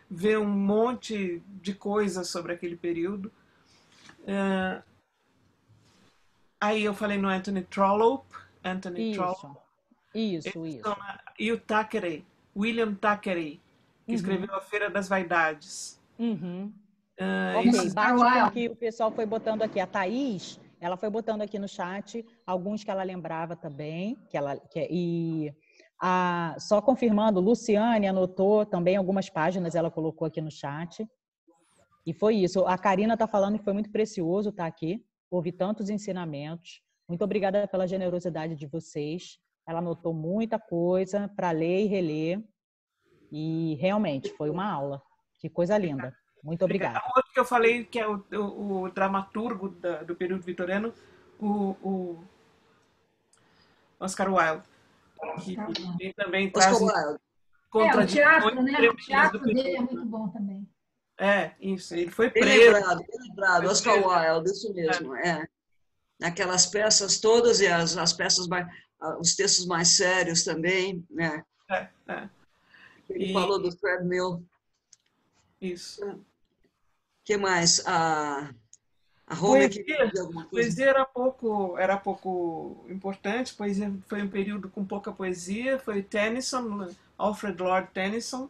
Speaker 1: ver um monte de coisas sobre aquele período. Aí eu falei no Anthony Trollope.
Speaker 3: Isso.
Speaker 1: E o Thackeray, William Thackeray, que escreveu A Feira das Vaidades.
Speaker 3: Ok, bate com que o pessoal foi botando aqui. A Thaís, ela foi botando aqui no chat alguns que ela lembrava também. Só confirmando, Luciane anotou também algumas páginas, ela colocou aqui no chat. E foi isso. A Karina está falando que foi muito precioso estar aqui. Houve tantos ensinamentos. Muito obrigada pela generosidade de vocês. Ela anotou muita coisa para ler e reler. E realmente foi uma aula. Que coisa linda. Muito obrigada.
Speaker 1: O outro que eu falei, que é o dramaturgo do período vitoriano, o Oscar Wilde. Que também traz
Speaker 8: o teatro, né? O teatro dele é muito bom também.
Speaker 1: Isso. Ele foi
Speaker 2: preso. Bem lembrado. Oscar Wilde, isso mesmo. Aquelas peças todas e as peças os textos mais sérios também, né? Ele falou do treadmill.
Speaker 1: Isso.
Speaker 2: O que mais? A
Speaker 1: poesia era pouco importante. Poesia foi um período com pouca poesia. Foi Tennyson, Alfred Lord Tennyson,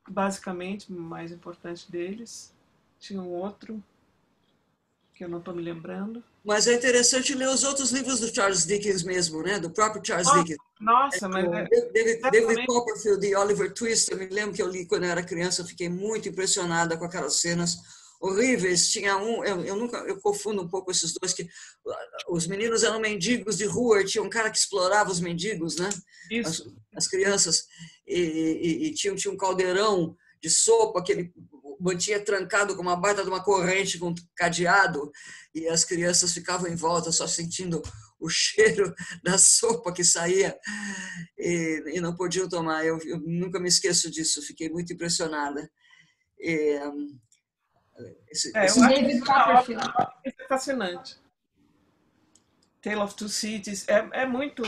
Speaker 1: basicamente o mais importante deles. Tinha um outro que eu não estou me lembrando.
Speaker 2: Mas é interessante ler os outros livros do Charles Dickens mesmo, né? Do próprio Charles Dickens.
Speaker 1: Nossa, mas...
Speaker 2: David Copperfield e Oliver Twist, eu me lembro que eu li quando eu era criança, eu fiquei muito impressionada com aquelas cenas horríveis. Tinha eu confundo um pouco esses dois, que os meninos eram mendigos de rua, tinha um cara que explorava os mendigos, né? As crianças, e tinha um caldeirão de sopa que ele mantinha trancado com uma baita de uma corrente com um cadeado, e as crianças ficavam em volta só sentindo o cheiro da sopa que saía e não podiam tomar. Eu nunca me esqueço disso, fiquei muito impressionada.
Speaker 8: David Copperfield.
Speaker 1: É fascinante. Tale of Two Cities é muito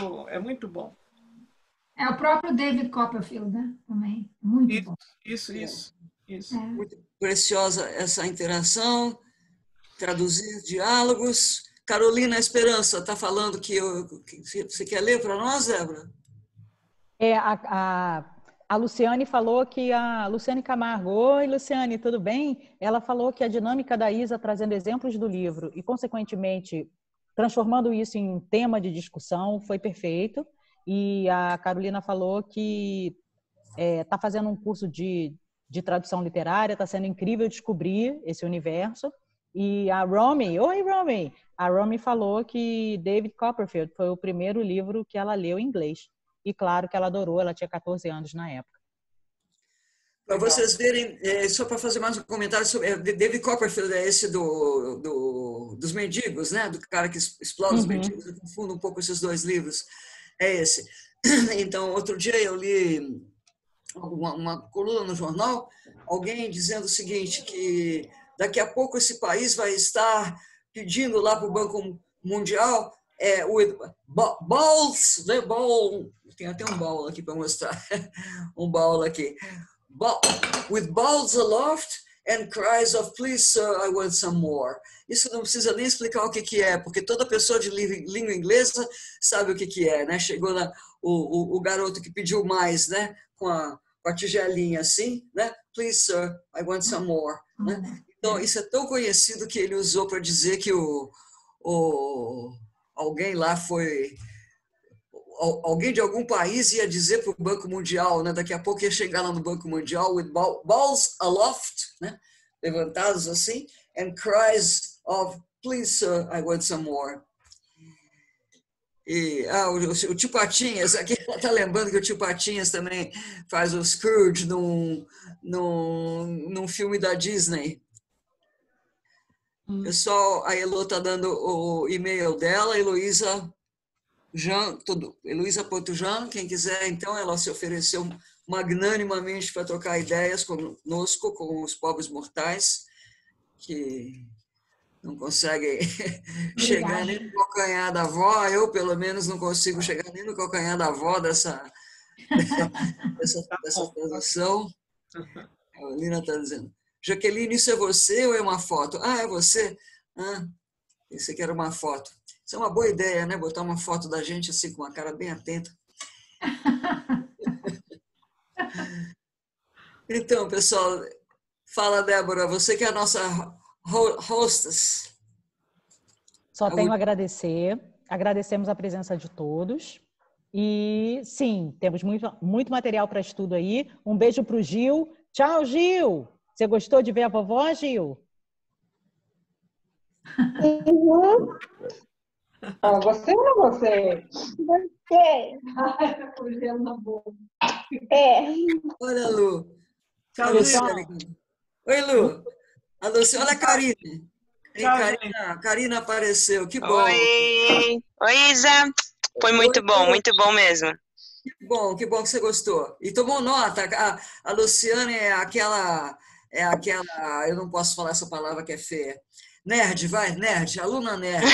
Speaker 1: bom.
Speaker 8: É o próprio David Copperfield, né? Também. Muito bom.
Speaker 1: Isso.
Speaker 2: Muito preciosa essa interação, traduzir diálogos. Carolina Esperança está falando que você quer ler para nós, Débora?
Speaker 3: A Luciane falou que a Luciane Camargo, oi Luciane, tudo bem? Ela falou que a dinâmica da Isa trazendo exemplos do livro e, consequentemente, transformando isso em tema de discussão foi perfeito. E a Carolina falou que está fazendo um curso de tradução literária, está sendo incrível descobrir esse universo. E a Romy, oi Romy, a Romy falou que David Copperfield foi o primeiro livro que ela leu em inglês. E claro que ela adorou, ela tinha 14 anos na época.
Speaker 2: Para vocês verem, só para fazer mais um comentário sobre David Copperfield, é esse dos mendigos, né? Do cara que explora os mendigos. Eu confundo um pouco esses dois livros. É esse. Então, outro dia eu li uma coluna no jornal, alguém dizendo o seguinte, que daqui a pouco esse país vai estar pedindo lá para o Banco Mundial balls, né? Tem até um baú aqui para mostrar, um baú aqui. With balls aloft and cries of please sir, I want some more. Isso não precisa nem explicar o que é, porque toda pessoa de língua inglesa sabe o que é, né? Chegou lá o garoto que pediu mais, né? Com a tigelinha assim, né? Please sir, I want some more. Né? Então isso é tão conhecido que ele usou para dizer que alguém lá alguém de algum país ia dizer para o Banco Mundial, né? Daqui a pouco ia chegar lá no Banco Mundial with balls aloft, né? Levantados assim, and cries of please sir, I want some more. E o Tio Patinhas, aqui está lembrando que o Tio Patinhas também faz o Scrooge num filme da Disney. Pessoal, a Elo está dando o e-mail dela, Heloísa.Jean, quem quiser, então, ela se ofereceu magnanimamente para trocar ideias conosco, com os pobres mortais, que não conseguem chegar nem no calcanhar da avó. Eu, pelo menos, não consigo chegar nem no calcanhar da avó dessa dessa tradução. A Lina está dizendo, Jaqueline, isso é você ou é uma foto? Ah, é você? Ah, esse aqui era uma foto. Isso é uma boa ideia, né? Botar uma foto da gente assim, com uma cara bem atenta. Então, pessoal, fala, Débora, você que é a nossa hostess.
Speaker 3: Só tenho a agradecer. Agradecemos a presença de todos. E, sim, temos muito material para estudo aí. Um beijo para o Gil. Tchau, Gil! Você gostou de ver a vovó, Gil?
Speaker 10: Uhum. Ah, você ou não você? Você. Ai, com gelo na boca. É.
Speaker 2: Olha, Lu.
Speaker 1: Tchau,
Speaker 2: Oi, Lu. A Luciana, olha a Karine.
Speaker 1: Tchau,
Speaker 2: Karina apareceu, que bom.
Speaker 11: Oi, Isa. Foi muito bom mesmo.
Speaker 2: Que bom que você gostou. E tomou nota. A Luciana é aquela, eu não posso falar essa palavra que é feia. Nerd, vai, nerd, aluna nerd.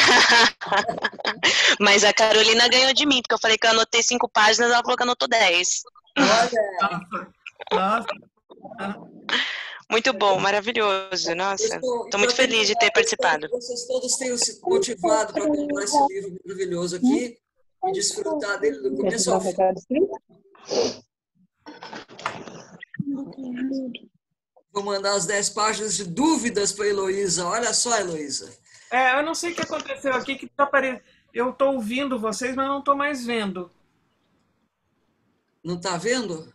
Speaker 11: Mas a Carolina ganhou de mim, porque eu falei que eu anotei 5 páginas, ela falou que anotou 10.
Speaker 1: Nossa.
Speaker 11: Muito bom, maravilhoso. Nossa, estou muito feliz de ter participado.
Speaker 2: Vocês todos tenham se motivado para comprar esse livro maravilhoso aqui e desfrutar dele do começo ao fim. Vou mandar as 10 páginas de dúvidas para a Heloísa. Olha só, Heloísa.
Speaker 1: Eu não sei o que aconteceu aqui, que tá aparecendo. Eu estou ouvindo vocês, mas não estou mais vendo.
Speaker 2: Não está vendo?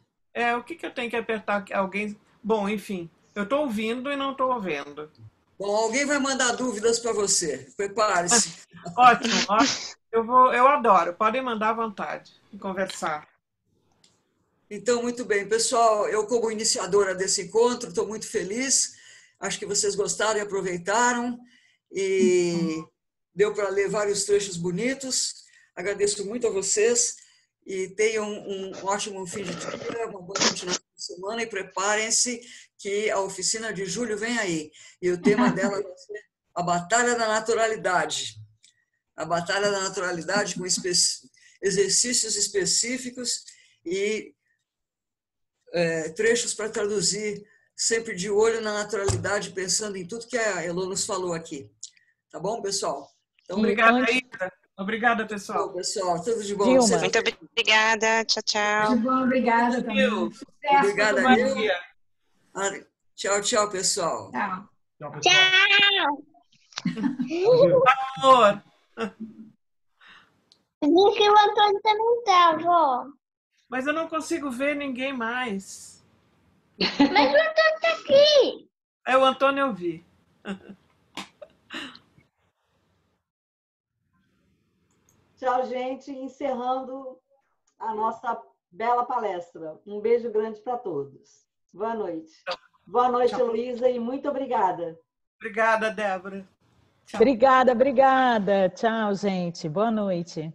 Speaker 1: O que eu tenho que apertar? Alguém... Bom, enfim, eu estou ouvindo e não estou vendo.
Speaker 2: Bom, alguém vai mandar dúvidas para você. Prepare-se.
Speaker 1: Ótimo. Eu adoro. Podem mandar à vontade e conversar.
Speaker 2: Então, muito bem. Pessoal, eu como iniciadora desse encontro, estou muito feliz. Acho que vocês gostaram e aproveitaram. E deu para ler vários trechos bonitos. Agradeço muito a vocês. E tenham um ótimo fim de dia, uma boa continuação de semana. E preparem-se que a oficina de julho vem aí. E o tema dela vai ser a Batalha da Naturalidade. A Batalha da Naturalidade com exercícios específicos e trechos para traduzir, sempre de olho na naturalidade, pensando em tudo que a Elo nos falou aqui. Tá bom, pessoal? Então,
Speaker 1: obrigada, Ida. Obrigada, pessoal.
Speaker 2: Bom, pessoal, tudo de bom.
Speaker 3: Dilma.
Speaker 11: Muito obrigada. Tchau, tchau.
Speaker 8: Muito bom, obrada também.
Speaker 2: Obrigada, Nil. Tchau, tchau, pessoal.
Speaker 8: Tchau.
Speaker 10: Tchau.
Speaker 1: Amor.
Speaker 10: Diz que o Antônio também tá, avó.
Speaker 1: Mas eu não consigo ver ninguém mais.
Speaker 10: Mas o Antônio tá aqui.
Speaker 1: O Antônio eu vi.
Speaker 9: Tchau, gente. Encerrando a nossa bela palestra. Um beijo grande para todos. Boa noite. Boa noite, Heloísa, e muito obrigada.
Speaker 1: Obrigada, Débora. Tchau.
Speaker 3: Obrigada. Tchau, gente. Boa noite.